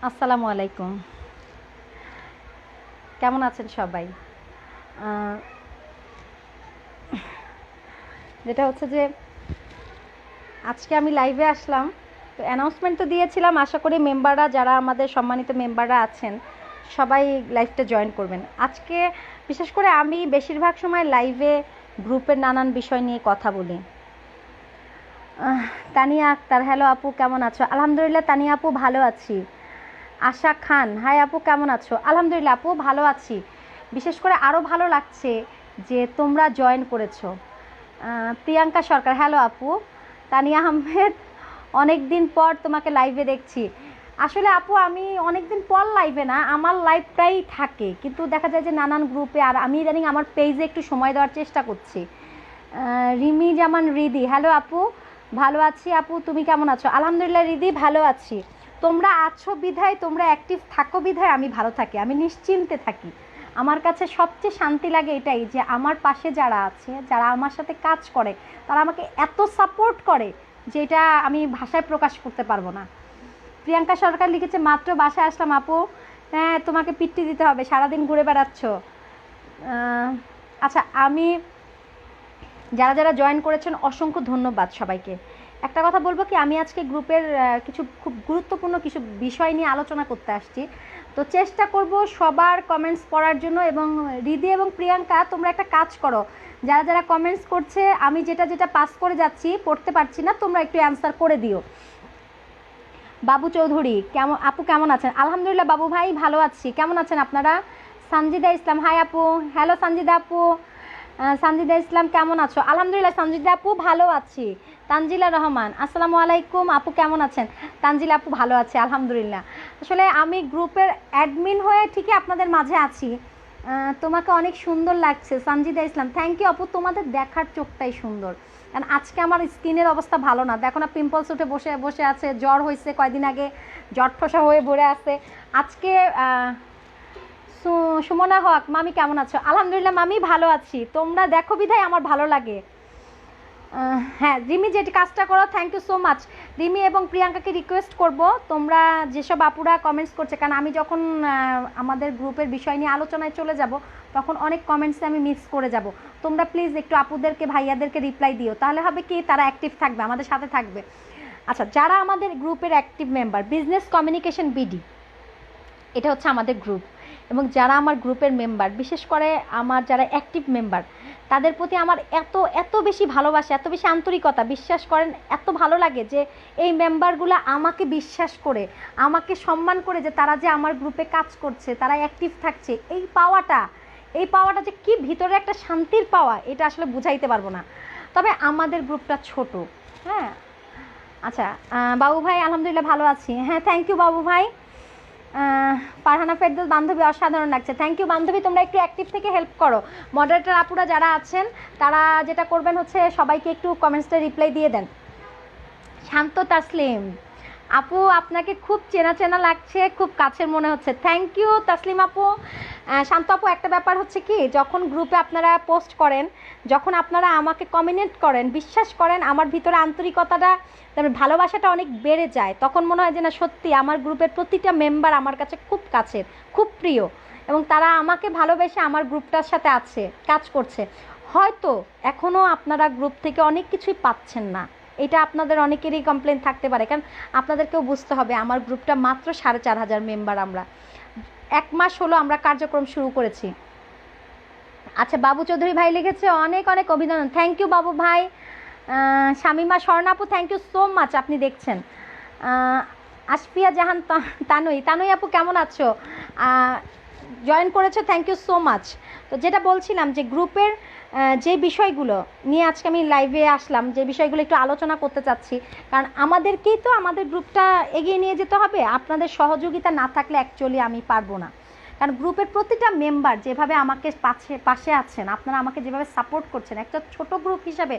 আসসালামু আলাইকুম। কেমন আছেন সবাই? যেটা হচ্ছে যে আজকে আমি লাইভে আসলাম, তো অ্যানাউন্সমেন্ট তো দিয়েছিলাম, আশা করি মেম্বাররা যারা আমাদের সম্মানিত মেম্বাররা আছেন সবাই লাইভটা জয়েন করবেন। আজকে বিশেষ করে আমি বেশিরভাগ সময় লাইভে গ্রুপের নানান বিষয় নিয়ে কথা বলি। তানিয়া আক্তার, হ্যালো আপু, কেমন আছো? আলহামদুলিল্লাহ তানিয়া আপু, ভালো আছি। আশা খান, হাই আপু, কেমন আছো? আলহামদুলিল্লাহ আপু, ভালো আছি। বিশেষ করে আরও ভালো লাগছে যে তোমরা জয়েন করেছো। প্রিয়াঙ্কা সরকার, হ্যালো আপু। তানিয়া আহমেদ, অনেক দিন পর তোমাকে লাইভে দেখছি। আসলে আপু আমি অনেক দিন পর লাইভে না, আমার লাইভটাই থাকে, কিন্তু দেখা যায় যে নানান গ্রুপে, আর আমি ইদানিং আমার পেজে একটু সময় দেওয়ার চেষ্টা করছি। রিমি জামান রিদি, হ্যালো আপু, ভালো আছি আপু, তুমি কেমন আছো? আলহামদুলিল্লাহ রিদি, ভালো আছি। তোমরা আছো বিধায়, তোমরা অ্যাক্টিভ থাকো বিধায় আমি ভালো থাকি, আমি নিশ্চিন্তে থাকি। আমার কাছে সবচেয়ে শান্তি লাগে এটাই যে আমার পাশে যারা আছে, যারা আমার সাথে কাজ করে, তারা আমাকে এত সাপোর্ট করে যেটা আমি ভাষায় প্রকাশ করতে পারবো না। প্রিয়াঙ্কা সরকার লিখেছে, মাত্র বাসায় আসলাম আপু। হ্যাঁ, তোমাকে পিট্টি দিতে হবে, সারাদিন ঘুরে বেড়াচ্ছ। আচ্ছা, আমি যারা যারা জয়েন করেছেন অসংখ্য ধন্যবাদ সবাইকে। একটা কথা বলবো কি, আমি আজকে গ্রুপের কিছু খুব গুরুত্বপূর্ণ কিছু বিষয় নিয়ে আলোচনা করতে আসছি, তো চেষ্টা করব সবার কমেন্টস পড়ার জন্য। এবং রিদি এবং প্রিয়াঙ্কা, তোমরা একটা কাজ করো, যারা যারা কমেন্টস করছে আমি যেটা যেটা পাস করে যাচ্ছি, পড়তে পারছি না, তোমরা একটু অ্যান্সার করে দিও। বাবু চৌধুরী, কেমন আপু, কেমন আছেন? আলহামদুলিল্লাহ বাবু ভাই, ভালো আছি। কেমন আছেন আপনারা? সঞ্জিদা ইসলাম, হাই আপু, হ্যালো সঞ্জিদা আপু। সঞ্জিদা ইসলাম, কেমন আছো? আলহামদুলিল্লাহ সঞ্জিদা আপু, ভালো আছি। তানজিলা রহমান, আসসালামু আলাইকুম আপু, কেমন আছেন? তানজিলা আপু, ভালো আছে আলহামদুলিল্লাহ। আসলে আমি গ্রুপের অ্যাডমিন হয়ে ঠিকই আপনাদের মাঝে আছি। তোমাকে অনেক সুন্দর লাগছে সঞ্জিদা ইসলাম, থ্যাংক ইউ আপু, তোমাদের দেখার চোখটাই সুন্দর। কারণ আজকে আমার স্কিনের অবস্থা ভালো না, দেখো না, পিম্পলস উঠে বসে বসে আছে, জ্বর হয়েছে কয়দিন আগে, জটফসা হয়ে ভরে আছে। আজকে সুমনা হক, মামি কেমন আছো? আলহামদুলিল্লাহ মামি, ভালো আছি। তোমরা দেখো বিধায় আমার ভালো লাগে। হ্যাঁ রিমি, যে কাজটা করো, thank you so much. Rimi এবং প্রিয়াঙ্কাকে রিকোয়েস্ট করব, তোমরা যেসব আপুরা কমেন্টস করছে, কারণ আমি যখন আমাদের গ্রুপের বিষয় নিয়ে আলোচনায় চলে যাব, তখন অনেক কমেন্টসে আমি মিস করে যাব। তোমরা প্লিজ একটু আপুদেরকে, ভাইয়াদেরকে রিপ্লাই দিও, তাহলে হবে কি তারা অ্যাক্টিভ থাকবে, আমাদের সাথে থাকবে। আচ্ছা, যারা আমাদের গ্রুপের active member, business communication BD, এটা হচ্ছে আমাদের গ্রুপ। এবং যারা আমার গ্রুপের মেম্বার, বিশেষ করে আমার যারা অ্যাক্টিভ মেম্বার, তাদের প্রতি আমার এত এত বেশি ভালোবাসা, এত বেশি আন্তরিকতা, বিশ্বাস করেন এত ভালো লাগে যে এই মেম্বারগুলো আমাকে বিশ্বাস করে, আমাকে সম্মান করে, যে তারা যে আমার গ্রুপে কাজ করছে, তারা অ্যাক্টিভ থাকছে, এই পাওয়াটা যে কি ভিতরে একটা শান্তির পাওয়া, এটা আসলে বুঝাইতে পারবো না। তবে আমাদের গ্রুপটা ছোট। হ্যাঁ, আচ্ছা, বাবু ভাই আলহামদুলিল্লাহ ভালো আছি। হ্যাঁ, থ্যাংক ইউ বাবু ভাই। ফারহানা ফেরদৌস, বান্ধবী অসাধারণ লাগছে, থ্যাংক ইউ বান্ধবী। তোমরা একটু অ্যাক্টিভ থেকে হেল্প করো, মডারেটর আপুরা যারা আছেন তারা যেটা করবেন হচ্ছে সবাইকে একটু কমেন্টসটা রিপ্লাই দিয়ে দেন। শান্ত তাসলিম আপু, আপনাকে খুব চেনা চেনা লাগছে, খুব কাছের মনে হচ্ছে, থ্যাংক ইউ তাসলিম আপু। শান্ত আপু, একটা ব্যাপার হচ্ছে কি, যখন গ্রুপে আপনারা পোস্ট করেন, যখন আপনারা আমাকে কমেন্ট করেন, বিশ্বাস করেন, আমার ভিতরে আন্তরিকতাটা, তারপরে ভালোবাসাটা অনেক বেড়ে যায়, তখন মনে হয় যে না, সত্যি আমার গ্রুপের প্রতিটা মেম্বার আমার কাছে খুব কাছের, খুব প্রিয়, এবং তারা আমাকে ভালোবেসে আমার গ্রুপটার সাথে আছে, কাজ করছে। হয়তো এখনও আপনারা গ্রুপ থেকে অনেক কিছুই পাচ্ছেন না, এটা আপনাদের অনেকেরই কমপ্লেন থাকতে পারে, কারণ আপনাদেরকেও বুঝতে হবে আমার গ্রুপটা মাত্র 4,500 মেম্বার, আমরা 1 মাস হলো আমরা কার্যক্রম শুরু করেছি। আচ্ছা, বাবু চৌধুরী ভাই লিখেছে, অনেক অনেক অভিনন্দন, থ্যাংক ইউ বাবু ভাই। শামিমা স্বর্ণাপু, থ্যাংক ইউ সো মাচ, আপনি দেখছেন। আশফিয়া জাহান তানুই, তানুই আপু কেমন আছো? জয়েন করেছো, থ্যাংক ইউ সো মাচ। তো যেটা বলছিলাম যে গ্রুপের যে বিষয়গুলো নিয়ে আজকে আমি লাইভে আসলাম, যে বিষয়গুলো একটু আলোচনা করতে চাচ্ছি, কারণ আমাদেরকেই তো আমাদের গ্রুপটা এগিয়ে নিয়ে যেতে হবে, আপনাদের সহযোগিতা না থাকলে অ্যাকচুয়ালি আমি পারবো না। কারণ গ্রুপের প্রতিটা মেম্বার যেভাবে আমাকে পাশে আছেন, আপনারা আমাকে যেভাবে সাপোর্ট করছেন, একটা ছোট গ্রুপ হিসাবে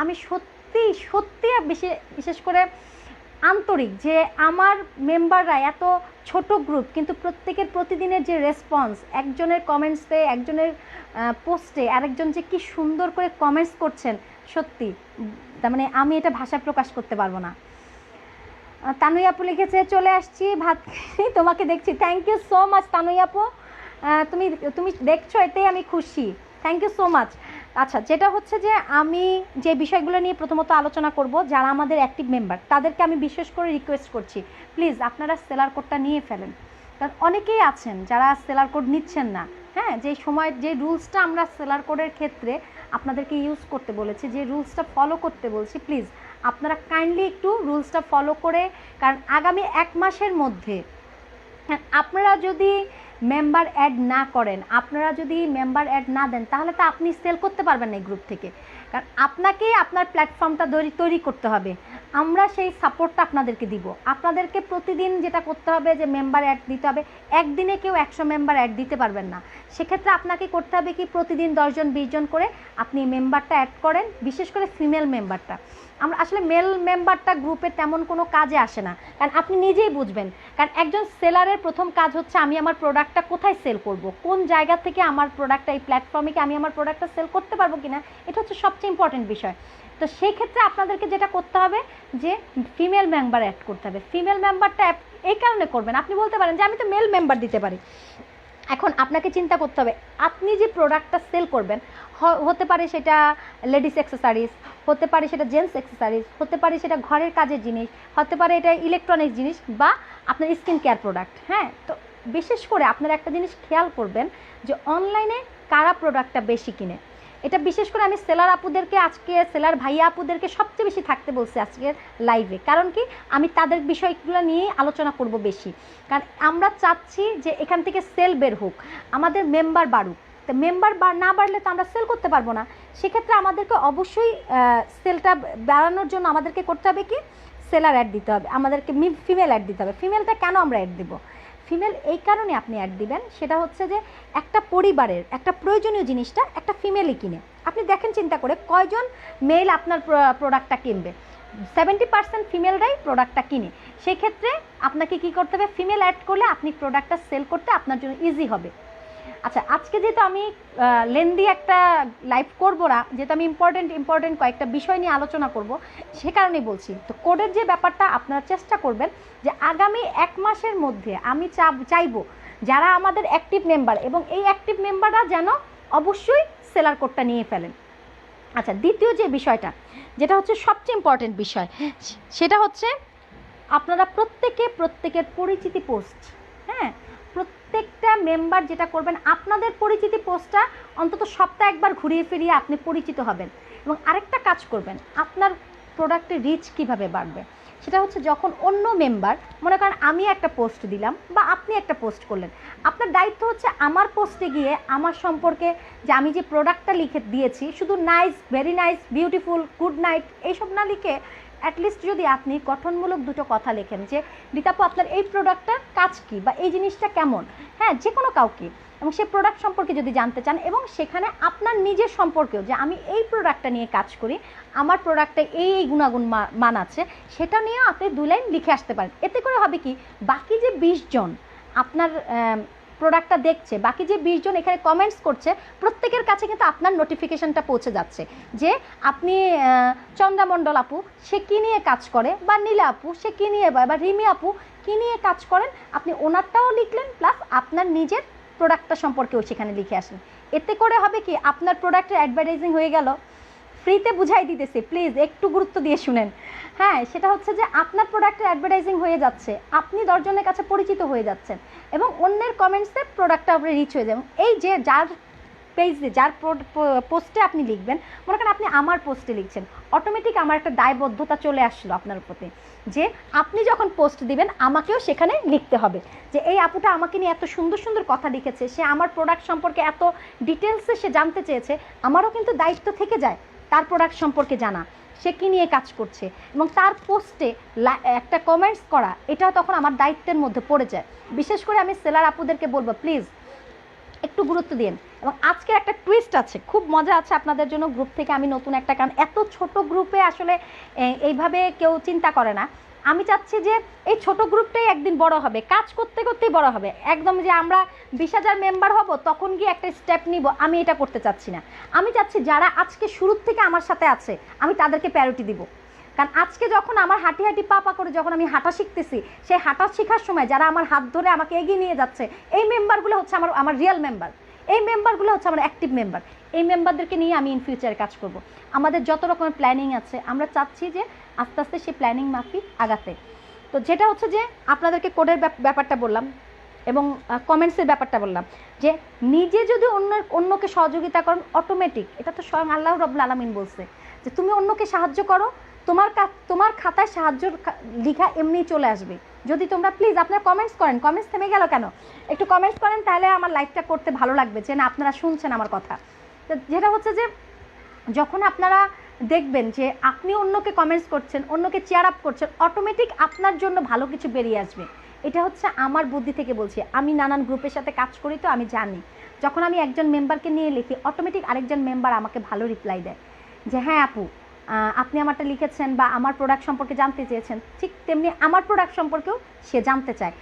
আমি সত্যি সত্যি বিশেষ করে আন্তরিক যে আমার মেম্বাররা এত ছোট গ্রুপ, কিন্তু প্রত্যেকের প্রতিদিনের যে রেসপন্স, একজনের কমেন্টসে, একজনের পোস্টে আরেকজন যে কি সুন্দর করে কমেন্টস করছেন, সত্যি তার মানে আমি এটা ভাষায় প্রকাশ করতে পারবো না। তানুই আপু লিখেছে চলে আসছি ভাত খেয়ে তোমাকে দেখছি। থ্যাংক ইউ সো মাচ তানুই আপু, তুমি তুমি দেখছো এতেই আমি খুশি, থ্যাংক ইউ সো মাচ। আচ্ছা, যেটা হচ্ছে যে আমি যে বিষয়গুলো নিয়ে প্রথমত আলোচনা করব, যারা আমাদের অ্যাক্টিভ মেম্বার তাদেরকে আমি বিশেষ করে রিকোয়েস্ট করছি, প্লিজ আপনারা সেলার কোডটা নিয়ে ফেলেন। কারণ অনেকেই আছেন যারা সেলার কোড নিচ্ছেন না। হ্যাঁ, যে সময় যে রুলসটা আমরা সেলার কোডের ক্ষেত্রে আপনাদেরকে ইউজ করতে বলেছি, যে রুলসটা ফলো করতে বলছি, প্লিজ আপনারা কাইন্ডলি একটু রুলসটা ফলো করে, কারণ আগামী 1 মাসের মধ্যে আপনারা যদি মেম্বার অ্যাড না করেন, আপনারা যদি মেম্বার অ্যাড না দেন, তাহলে তো আপনি সেল করতে পারবেন না এই গ্রুপ থেকে। কারণ আপনাকেই আপনার প্ল্যাটফর্মটা তৈরি করতে হবে, আমরা সেই সাপোর্টটা আপনাদেরকে দিব। আপনাদেরকে প্রতিদিন যেটা করতে হবে যে মেম্বার অ্যাড দিতে হবে। একদিনে কেউ 100 মেম্বার অ্যাড দিতে পারবেন না, সেক্ষেত্রে আপনাকে করতে হবে কি প্রতিদিন 10 জন 20 জন করে আপনি মেম্বারটা অ্যাড করেন, বিশেষ করে ফিমেল মেম্বারটা। আমরা আসলে মেল মেম্বারটা গ্রুপে তেমন কোনো কাজে আসে না, কারণ আপনি নিজেই বুঝবেন। কারণ একজন সেলারের প্রথম কাজ হচ্ছে আমি আমার প্রোডাক্টটা কোথায় সেল করব, কোন জায়গা থেকে আমার প্রোডাক্টটা এই প্ল্যাটফর্মে কি আমি আমার প্রোডাক্টটা সেল করতে পারবো কিনা, এটা হচ্ছে সবচেয়ে ইম্পর্টেন্ট বিষয়। তো সেই ক্ষেত্রে আপনাদেরকে যেটা করতে হবে যে ফিমেল মেম্বার অ্যাড করতে হবে। ফিমেল মেম্বারটা এই কারণে করবেন, আপনি বলতে পারেন যে আমি তো মেল মেম্বার দিতে পারি। এখন আপনাকে চিন্তা করতে হবে আপনি যে প্রোডাক্টটা সেল করবেন, হতে পারে সেটা লেডিস অ্যাক্সেসরিজ, হতে পারে সেটা জেন্টস অ্যাক্সেসরিজ, হতে পারে সেটা ঘরের কাজের জিনিস, হতে পারে এটা ইলেকট্রনিক্স জিনিস, বা আপনার স্কিন কেয়ার প্রোডাক্ট। হ্যাঁ, তো বিশেষ করে আপনারা একটা জিনিস খেয়াল করবেন যে অনলাইনে কারা প্রোডাক্টটা বেশি কিনে। এটা বিশেষ করে আমি সেলার আপুদেরকে, আজকে সেলার ভাইয়া আপুদেরকে সবচেয়ে বেশি থাকতে বলছি আজকের লাইভে। কারণ কি, আমি তাদের বিষয়গুলো নিয়েই আলোচনা করব বেশি। কারণ আমরা চাচ্ছি যে এখান থেকে সেল বের হোক, আমাদের মেম্বার বাড়ুক। তো মেম্বার না বাড়লে তো আমরা সেল করতে পারবো না। সেক্ষেত্রে আমাদেরকে অবশ্যই সেলটা বাড়ানোর জন্য আমাদেরকে করতে হবে কি, সেলার অ্যাড দিতে হবে, আমাদেরকে ফিমেল অ্যাড দিতে হবে। ফিমেলটা কেন আমরা অ্যাড দিব? ফিমেল এই কারণে আপনি অ্যাড দিবেন, সেটা হচ্ছে যে একটা পরিবারের একটা প্রয়োজনীয় জিনিসটা একটা ফিমেলই কিনে। আপনি দেখেন চিন্তা করে কয়জন মেল আপনার প্রোডাক্টটা কিনবে, 70% ফিমেলরাই প্রোডাক্টটা কিনে। সেই ক্ষেত্রে আপনাকে কি করতে হবে, ফিমেল অ্যাড করলে আপনি প্রোডাক্টটা সেল করতে আপনার জন্য ইজি হবে। আচ্ছা, আজকে যেহেতু আমি লেন্দি একটা লাইভ করবো না, যেহেতু আমি ইম্পর্টেন্ট কয়েকটা বিষয় নিয়ে আলোচনা করব, সে কারণেই বলছি। তো কোডের যে ব্যাপারটা আপনারা চেষ্টা করবেন যে আগামী 1 মাসের মধ্যে আমি চাইবো যারা আমাদের অ্যাক্টিভ মেম্বার, এবং এই অ্যাক্টিভ মেম্বাররা যেন অবশ্যই সেলার কোডটা নিয়ে ফেলেন। আচ্ছা, দ্বিতীয় যে বিষয়টা, যেটা হচ্ছে সবচেয়ে ইম্পর্টেন্ট বিষয়, সেটা হচ্ছে আপনারা প্রত্যেকের পরিচিতি পোস্ট, হ্যাঁ, প্রত্যেকটা মেম্বার যেটা করবেন, আপনাদের পরিচিতি পোস্টটা অন্তত সপ্তাহে একবার ঘুরিয়ে ফিরিয়ে আপনি পরিচিত হবেন। এবং আরেকটা কাজ করবেন, আপনার প্রোডাক্টের রিচ কিভাবে বাড়বে, সেটা হচ্ছে যখন অন্য মেম্বার, মনে করেন আমি একটা পোস্ট দিলাম বা আপনি একটা পোস্ট করলেন, আপনার দায়িত্ব হচ্ছে আমার পোস্টে গিয়ে আমার সম্পর্কে, যে আমি যে প্রোডাক্টটা লিখে দিয়েছি, শুধু nice, very nice, beautiful, good night এইসব না লিখে অ্যাটলিস্ট যদি আপনি গঠনমূলক দুটো কথা লেখেন যে রিতাপু আপনার এই প্রোডাক্টটার কাজ কী বা এই জিনিসটা কেমন, হ্যাঁ, যে কোনো কাউকে, এবং সেই প্রোডাক্ট সম্পর্কে যদি জানতে চান, এবং সেখানে আপনার নিজের সম্পর্কেও যে আমি এই প্রোডাক্টটা নিয়ে কাজ করি, আমার প্রোডাক্টে এই গুণাগুণ মান আছে, সেটা নিয়েও আপনি 2 লাইন লিখে আসতে পারেন। এতে করে হবে কি, বাকি যে 20 জন আপনার প্রোডাক্টটা দেখছে, বাকি যে 20 জন এখানে কমেন্টস করছে, প্রত্যেকের কাছে কিন্তু আপনার নোটিফিকেশনটা পৌঁছে যাচ্ছে যে আপনি চন্দ্রামণ্ডল আপু সে কী নিয়ে কাজ করে, বা নীলা আপু সে কী নিয়ে, বা রিমি আপু কী নিয়ে কাজ করেন, আপনি ওনারটাও লিখলেন, প্লাস আপনার নিজের প্রোডাক্টটা সম্পর্কেও সেখানে লিখে আসেন। এতে করে হবে কি, আপনার প্রোডাক্টের অ্যাডভার্টাইজিং হয়ে গেল। ফ্রিতে বুঝাই দিতেছি, প্লিজ একটু গুরুত্ব দিয়ে শুনেন। হ্যাঁ, সেটা হচ্ছে যে আপনার প্রোডাক্টের অ্যাডভার্টাইজিং হয়ে যাচ্ছে, আপনি 10 জনের কাছে পরিচিত হয়ে যাচ্ছেন, এবং অন্যের কমেন্টসে প্রোডাক্টটা আপনি রিচ হয়ে যাবেন। এই যে যার পেজে, যার পোস্টে আপনি লিখবেন, মনে করেন আপনি আমার পোস্টে লিখছেন, অটোমেটিক আমার একটা দায়বদ্ধতা চলে আসলো আপনার প্রতি, যে আপনি যখন পোস্ট দিবেন আমাকেও সেখানে লিখতে হবে যে এই আপুটা আমাকে নিয়ে এত সুন্দর সুন্দর কথা লিখেছে, সে আমার প্রোডাক্ট সম্পর্কে এত ডিটেলসে সে জানতে চেয়েছে, আমারও কিন্তু দায়িত্ব থেকে যায় তার প্রোডাক্ট সম্পর্কে জানা, সে কী নিয়ে কাজ করছে, এবং তার পোস্টে একটা কমেন্টস করা, এটাও তখন আমার দায়িত্বের মধ্যে পড়ে যায়। বিশেষ করে আমি সেলার আপুদেরকে বলবো, প্লিজ একটু গুরুত্ব দিন। এবং আজকে একটা টুইস্ট আছে, খুব মজা আছে আপনাদের জন্য, গ্রুপ থেকে আমি নতুন একটা, কারণ এত ছোট গ্রুপে আসলে এইভাবে কেউ চিন্তা করে না। আমি চাচ্ছি যে এই ছোট গ্রুপটাই একদিন বড় হবে, কাজ করতে করতেই বড় হবে, একদম যে আমরা 20,000 মেম্বার হব তখন গিয়ে একটা স্টেপ নিব, আমি এটা করতে চাচ্ছি না। আমি চাচ্ছি যারা আজকে শুরুর থেকে আমার সাথে আছে, আমি তাদেরকে প্রায়োরিটি দিব। কারণ আজকে যখন আমার হাঁটি হাঁটি পা পা করে যখন আমি হাঁটা শিখতেছি, সেই হাঁটা শেখার সময় যারা আমার হাত ধরে আমাকে এগিয়ে নিয়ে যাচ্ছে, এই মেম্বারগুলো হচ্ছে আমার রিয়েল মেম্বার, এই মেম্বারগুলো হচ্ছে আমার অ্যাক্টিভ মেম্বার। এই মেম্বারদেরকে নিয়ে আমি ইন ফিউচারে কাজ করব। আমাদের যত রকমের প্ল্যানিং আছে আমরা চাচ্ছি যে আস্তে আস্তে সেই প্ল্যানিং মাফিক আগাতে। তো যেটা হচ্ছে যে আপনাদেরকে কোডের ব্যাপারটা বললাম এবং কমেন্টসের ব্যাপারটা বললাম, যে নিজে যদি অন্যকে সহযোগিতা করেন অটোমেটিক, এটা তো স্বয়ং আল্লাহ রাব্বুল আলামিন বলছে যে তুমি অন্যকে সাহায্য করো, তোমার খাতায় সাহায্য লেখা এমনিই চলে আসবে। যদি তোমরা প্লিজ আপনারা কমেন্টস করেন, কমেন্টস থেমে গেল কেন, একটু কমেন্টস করেন, তাহলে আমার লাইভটা করতে ভালো লাগবে যে না আপনারা শুনছেন আমার কথা। তো যেটা হচ্ছে যে যখন আপনারা দেখবেন যে আপনি অন্যকে কমেন্টস করছেন, অন্যকে চেয়ার আপ করছেন, অটোমেটিক আপনার জন্য ভালো কিছু বেরিয়ে আসবে। এটা হচ্ছে আমার বুদ্ধি থেকে বলছি, আমি নানান গ্রুপের সাথে কাজ করি, তো আমি জানি যখন আমি একজন মেম্বারকে নিয়ে লিখি অটোমেটিক আরেকজন মেম্বার আমাকে ভালো রিপ্লাই দেয় যে হ্যাঁ আপু আপনি আমারটা লিখেছেন বা আমার প্রোডাক্ট সম্পর্কে জানতে চেয়েছেন, ঠিক তেমনি আমার প্রোডাক্ট সম্পর্কেও সে জানতে চায়,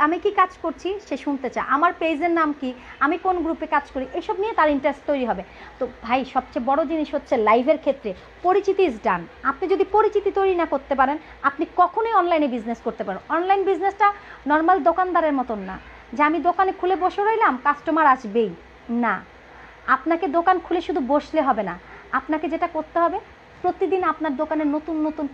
আমি কি কাজ করছি সে শুনতে চায়, আমার পেজের নাম কি, আমি কোন গ্রুপে কাজ করি, এসব নিয়ে তার ইন্টারেস্ট তৈরি হবে। তো ভাই সবচেয়ে বড় জিনিস হচ্ছে লাইভের ক্ষেত্রে পরিচিতি ইজ ডান। আপনি যদি পরিচিতি তৈরি না করতে পারেন আপনি কখনোই অনলাইনে বিজনেস করতে পারেন। অনলাইন বিজনেসটা নর্মাল দোকানদারের মতন না যে আমি দোকানে খুলে বসে রইলাম কাস্টমার আসবেই, না। আপনাকে দোকান খুলে শুধু বসলে হবে না, আপনাকে যেটা করতে হবে প্রতিদিন আপনার দোকানে নতুন নতুন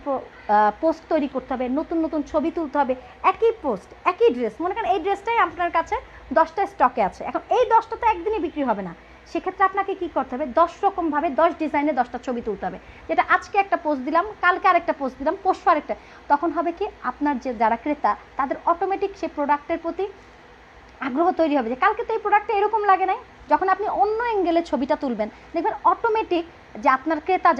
পোস্ট তৈরি করতে হবে, নতুন নতুন ছবি তুলতে হবে। একই পোস্ট একই ড্রেস, মনে করেন এই ড্রেসটাই আপনার কাছে 10টা স্টকে আছে, এখন এই 10টা তো একদিনই বিক্রি হবে না, সেক্ষেত্রে আপনাকে কি করতে হবে 10 রকমভাবে 10 ডিজাইনে 10টা ছবি তুলতে হবে। যেটা আজকে একটা পোস্ট দিলাম, কালকে আরেকটা পোস্ট দিলাম, পরশু আরেকটা, তখন হবে কি আপনার যে যারা ক্রেতা তাদের অটোমেটিক সেই প্রোডাক্টের প্রতি আগ্রহ তৈরি হবে যে কালকে তো এই প্রোডাক্টটা এরকম লাগে নাই। যখন আপনি অন্য অ্যাঙ্গেলে ছবিটা তুলবেন দেখবেন অটোমেটিক যে আপনার ক্রেতা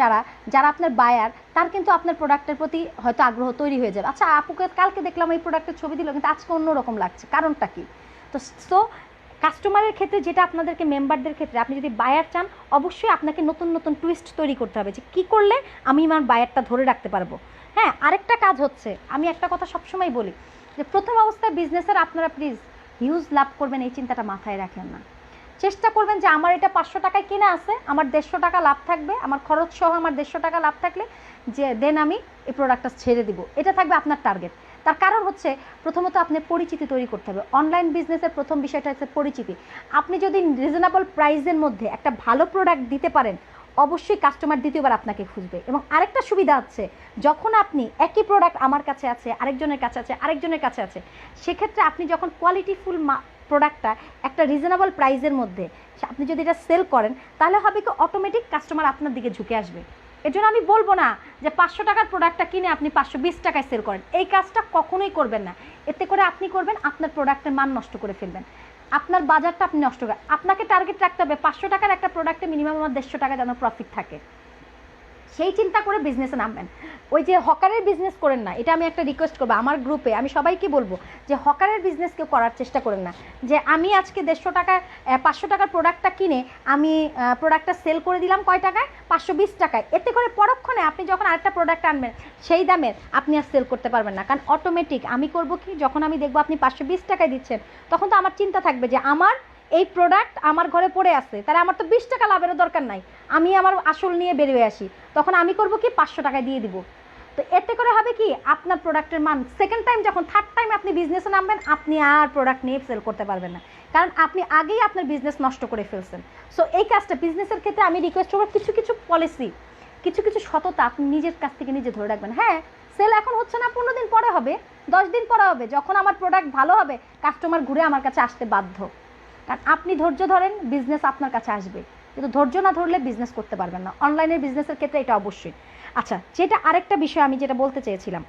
যারা আপনার বায়ার তার কিন্তু আপনার প্রোডাক্টের প্রতি হয়তো আগ্রহ তৈরি হয়ে যাবে। আচ্ছা আপুকে কালকে দেখলাম এই প্রোডাক্টের ছবি দিল কিন্তু আজকে অন্যরকম লাগছে, কারণটা কি? তো কাস্টমারের ক্ষেত্রে যেটা আপনাদেরকে মেম্বারদের ক্ষেত্রে আপনি যদি বায়ার চান অবশ্যই আপনাকে নতুন নতুন টুইস্ট তৈরি করতে হবে যে কী করলে আমি আমার বায়ারটা ধরে রাখতে পারবো। হ্যাঁ, আরেকটা কাজ হচ্ছে, আমি একটা কথা সবসময় বলি যে প্রথম অবস্থায় বিজনেসের আপনারা প্লিজ হিউজ লাভ করবেন এই চিন্তাটা মাথায় রাখেন না। চেষ্টা করবেন যে আমার এটা 500 টাকায় কেনা আছে, আমার 150 টাকা লাভ থাকবে, আমার খরচ সহ আমার 150 টাকা লাভ থাকলে যে দেন আমি এই প্রোডাক্টটা ছেড়ে দিব, এটা থাকবে আপনার টার্গেট। তার কারণ হচ্ছে প্রথমত আপনি পরিচিতি তৈরি করতে হবে। অনলাইন বিজনেসের প্রথম বিষয়টা হচ্ছে পরিচিতি। আপনি যদি রিজনেবল প্রাইসের মধ্যে একটা ভালো প্রোডাক্ট দিতে পারেন অবশ্যই কাস্টমার দ্বিতীয়বার আপনাকে খুঁজবে। এবং আরেকটা সুবিধা হচ্ছে যখন আপনি একই প্রোডাক্ট আমার কাছে আছে, আরেকজনের কাছে আছে, আরেকজনের কাছে আছে, সেক্ষেত্রে আপনি যখন কোয়ালিটিফুল প্রোডাক্টটা একটা রিজনেবল প্রাইসের মধ্যে আপনি যদি এটা সেল করেন তাহলে হবে কি অটোমেটিক কাস্টমার আপনার দিকে ঝুঁকে আসবে। এর জন্য আমি বলবো না যে 500 টাকার প্রোডাক্টটা কিনে আপনি 520 টাকায় সেল করেন, এই কাজটা কখনোই করবেন না। এতে করে আপনি করবেন আপনার প্রোডাক্টের মান নষ্ট করে ফেলবেন, আপনার বাজারটা আপনি নষ্ট করেন। আপনাকে টার্গেট রাখতে হবে 500 টাকার একটা প্রোডাক্টে মিনিমাম আমার 150 টাকা যেন প্রফিট থাকে, সেই চিন্তা করে বিজনেসে নামবেন। ওই যে হকারের বিজনেস করেন না, এটা আমি একটা রিকোয়েস্ট করবো আমার গ্রুপে, আমি সবাইকে বলবো যে হকারের বিজনেস কেউ করার চেষ্টা করেন না যে আমি আজকে 150 টাকায় 500 টাকার প্রোডাক্টটা কিনে আমি প্রোডাক্টটা সেল করে দিলাম কয় টাকায়, 520 টাকায়। এতে করে পরক্ষণে আপনি যখন আরেকটা প্রোডাক্ট আনবেন সেই দামের আপনি আর সেল করতে পারবেন না, কারণ অটোমেটিক আমি করবো কি যখন আমি দেখবো আপনি 520 টাকায় দিচ্ছেন তখন তো আমার চিন্তা থাকবে যে আমার এই প্রোডাক্ট আমার ঘরে পড়ে আছে, তাহলে আমার তো 20 টাকা লাভেরও দরকার নাই, আমি আমার আসল নিয়ে বেরিয়ে আসি, তখন আমি করব কি 500 টাকায় দিয়ে দিব। তো এতে করে হবে কি আপনার প্রোডাক্টের মান সেকেন্ড টাইম যখন থার্ড টাইম আপনি বিজনেসে নামবেন আপনি আর প্রোডাক্ট নিয়ে সেল করতে পারবেন না, কারণ আপনি আগেই আপনার বিজনেস নষ্ট করে ফেলছেন। সো এই কাজটা বিজনেসের ক্ষেত্রে আমি রিকোয়েস্ট করবো কিছু কিছু পলিসি, কিছু কিছু সততা আপনি নিজের কাছ থেকে নিজে ধরে রাখবেন। হ্যাঁ, সেল এখন হচ্ছে না, 15 দিন পরে হবে, 10 দিন পরে হবে, যখন আমার প্রোডাক্ট ভালো হবে কাস্টমার ঘুরে আমার কাছে আসতে বাধ্য। কারণ আপনি ধৈর্য ধরেন বিজনেস আপনার কাছে আসবে, কিন্তু ধৈর্য না ধরলে বিজনেস করতে পারবেন না। অনলাইনের বিজনেসের ক্ষেত্রে এটা অবশ্যই। আচ্ছা, যেটা আরেকটা বিষয় আমি যেটা বলতে চেয়েছিলাম,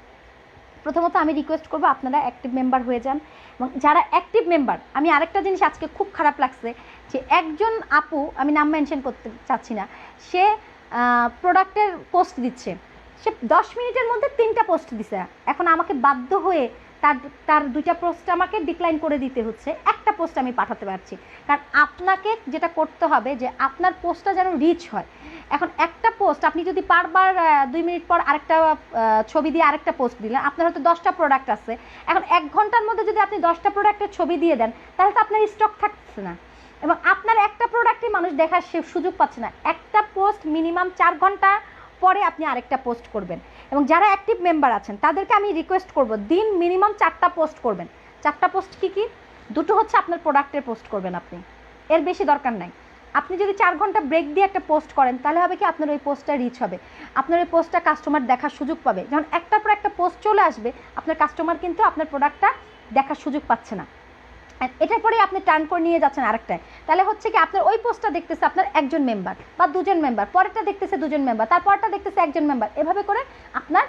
প্রথমত আমি রিকোয়েস্ট করবো আপনারা অ্যাক্টিভ মেম্বার হয়ে যান। এবং যারা অ্যাক্টিভ মেম্বার, আমি আরেকটা জিনিস আজকে খুব খারাপ লাগছে যে একজন আপু, আমি নাম মেনশন করতে চাচ্ছি না, সে প্রোডাক্টের পোস্ট দিচ্ছে, সে 10 মিনিটের মধ্যে 3টা পোস্ট দিছে। এখন আমাকে বাধ্য হয়ে তার 2টা পোস্ট আমাকে ডিক্লাইন করে দিতে হচ্ছে, একটা পোস্ট আমি পাঠাতে পারছি। কারণ আপনাকে যেটা করতে হবে যে আপনার পোস্টটা যেন রিচ হয়। এখন একটা পোস্ট আপনি যদি বারবার 2 মিনিট পর আরেকটা ছবি দিয়ে আরেকটা পোস্ট দিলেন, আপনার হয়তো 10টা প্রোডাক্ট আছে, এখন 1 ঘন্টার মধ্যে যদি আপনি 10টা প্রোডাক্টের ছবি দিয়ে দেন তাহলে তো আপনার স্টক থাকছে না এবং আপনার একটা প্রোডাক্টই মানুষ দেখার সুযোগ পাচ্ছে না। একটা পোস্ট মিনিমাম 4 ঘন্টা পরে আপনি আরেকটা পোস্ট করবেন। এবং যারা অ্যাক্টিভ মেম্বার আছেন তাদেরকে আমি রিকোয়েস্ট করব দিন মিনিমাম 4টা পোস্ট করবেন। 4টা পোস্ট কি দুটো হচ্ছে আপনার প্রোডাক্টের পোস্ট করবেন, আপনি এর বেশি দরকার নাই। আপনি যদি 4 ঘন্টা ব্রেক দিয়ে একটা পোস্ট করেন তাহলে হবে কি আপনার ওই পোস্টটা রিচ হবে, আপনার ওই পোস্টটা কাস্টমার দেখার সুযোগ পাবে। যখন একটার পর একটা পোস্ট চলে আসবে আপনার কাস্টমার কিন্তু আপনার প্রোডাক্টটা দেখার সুযোগ পাচ্ছে না। এটার পরে আপনি টার্ন করে নিয়ে যাচ্ছেন আরেকটায়, তাহলে হচ্ছে কি আপনার ওই পোস্টটা দেখতেছে আপনার একজন মেম্বার বা দুজন মেম্বার, পরেরটা দেখতেছে দুজন মেম্বার, তারপরটা দেখতেছে একজন মেম্বার, এভাবে করে আপনার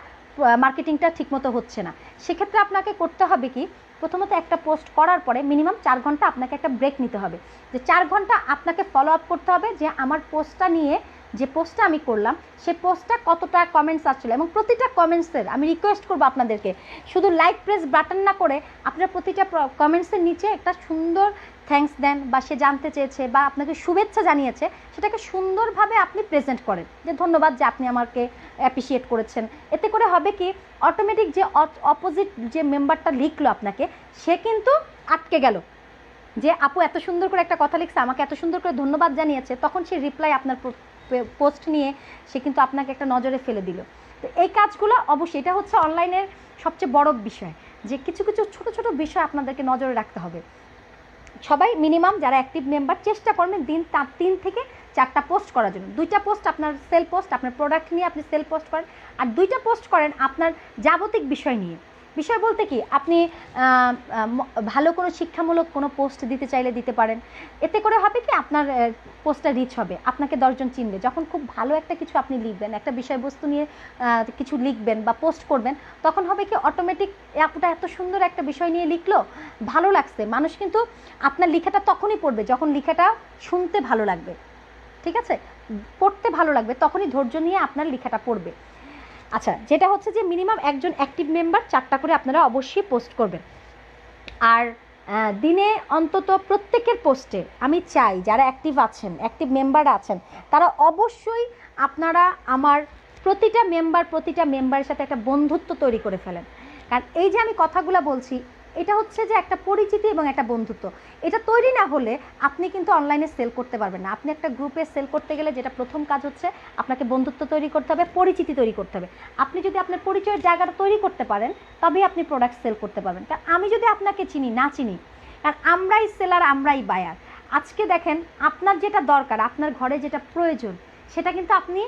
মার্কেটিংটা ঠিকমতো হচ্ছে না। সেক্ষেত্রে আপনাকে করতে হবে কি, প্রথমত একটা পোস্ট করার পরে মিনিমাম 4 ঘন্টা আপনাকে একটা ব্রেক নিতে হবে, যে 4 ঘন্টা আপনাকে ফলো আপ করতে হবে যে আমার পোস্টটা নিয়ে, যে পোস্টটা আমি করলাম সেই পোস্টটা কতটা কমেন্টস আসছিল। এবং প্রতিটা কমেন্টসের আমি রিকোয়েস্ট করবো আপনাদেরকে শুধু লাইক প্রেস বাটন না করে আপনারা প্রতিটা কমেন্টসের নিচে একটা সুন্দর থ্যাঙ্কস দেন, বা সে জানতে চেয়েছে বা আপনাকে শুভেচ্ছা জানিয়েছে সেটাকে সুন্দরভাবে আপনি প্রেজেন্ট করেন, যে ধন্যবাদ যে আপনি আমাকে অ্যাপ্রিসিয়েট করেছেন। এতে করে হবে কি অটোমেটিক যে অপোজিট যে মেম্বারটা লিখলো আপনাকে সে কিন্তু আটকে গেল, যে আপু এত সুন্দর করে একটা কথা লিখছে, আমাকে এত সুন্দর করে ধন্যবাদ জানিয়েছে, তখন সে রিপ্লাই আপনার পোস্ট নিয়ে সে কিন্তু আপনাকে একটা নজরে ফেলে দিল। তো এই কাজগুলো অবশ্যই, এটা হচ্ছে অনলাইনের সবচেয়ে বড় বিষয়, যে কিছু কিছু ছোট ছোট বিষয় আপনাদেরকে নজরে রাখতে হবে। সবাই মিনিমাম যারা অ্যাক্টিভ মেম্বার চেষ্টা করবেন দিন 3 থেকে 4টা পোস্ট করার জন্য। 2টা পোস্ট আপনার সেল পোস্ট, আপনার প্রোডাক্ট নিয়ে আপনি সেল পোস্ট করেন, আর 2টা পোস্ট করেন আপনার যাবতীয় বিষয় নিয়ে। বিষয় বলতে কি, আপনি ভালো কোনো শিক্ষামূলক কোনো পোস্ট দিতে চাইলে দিতে পারেন। এতে করে হবে কি আপনার পোস্টটা রিচ হবে, আপনাকে 10 জন চিনবে। যখন খুব ভালো একটা কিছু আপনি লিখবেন, একটা বিষয়বস্তু নিয়ে কিছু লিখবেন বা পোস্ট করবেন, তখন হবে কি অটোমেটিক আপুটা এত সুন্দর একটা বিষয় নিয়ে লিখলো, ভালো লাগছে, মানুষ কিন্তু আপনার লেখাটা তখনই পড়বে যখন লেখাটা শুনতে ভালো লাগবে, ঠিক আছে, পড়তে ভালো লাগবে, তখনই ধৈর্য নিয়ে আপনার লেখাটা পড়বে। আচ্ছা, যেটা হচ্ছে যে মিনিমাম একজন অ্যাক্টিভ মেম্বার 4টা করে আপনারা অবশ্যই পোস্ট করবেন। আর দিনে অন্তত প্রত্যেকের পোস্টে আমি চাই যারা অ্যাক্টিভ আছেন, অ্যাক্টিভ মেম্বার আছেন, তারা অবশ্যই আপনারা আমার প্রতিটা মেম্বারের সাথে একটা বন্ধুত্ব তৈরি করে ফেলেন। কারণ এই যে আমি কথাগুলো বলছি এটা হচ্ছে যে একটা পরিচিতি এবং একটা বন্ধুত্ব, এটা তৈরি না হলে আপনি কিন্তু অনলাইনে সেল করতে পারবেন না। আপনি একটা গ্রুপে সেল করতে গেলে যেটা প্রথম কাজ হচ্ছে আপনাকে বন্ধুত্ব তৈরি করতে হবে, পরিচিতি তৈরি করতে হবে। আপনি যদি আপনার পরিচয়ের জায়গাটা তৈরি করতে পারেন তবেই আপনি প্রোডাক্ট সেল করতে পারবেন। কারণ আমি যদি আপনাকে চিনি না চিনি, কারণ আমরাই সেলার, আমরাই বায়ার। আজকে দেখেন আপনার যেটা দরকার, আপনার ঘরে যেটা প্রয়োজন, সেটা কিন্তু আপনি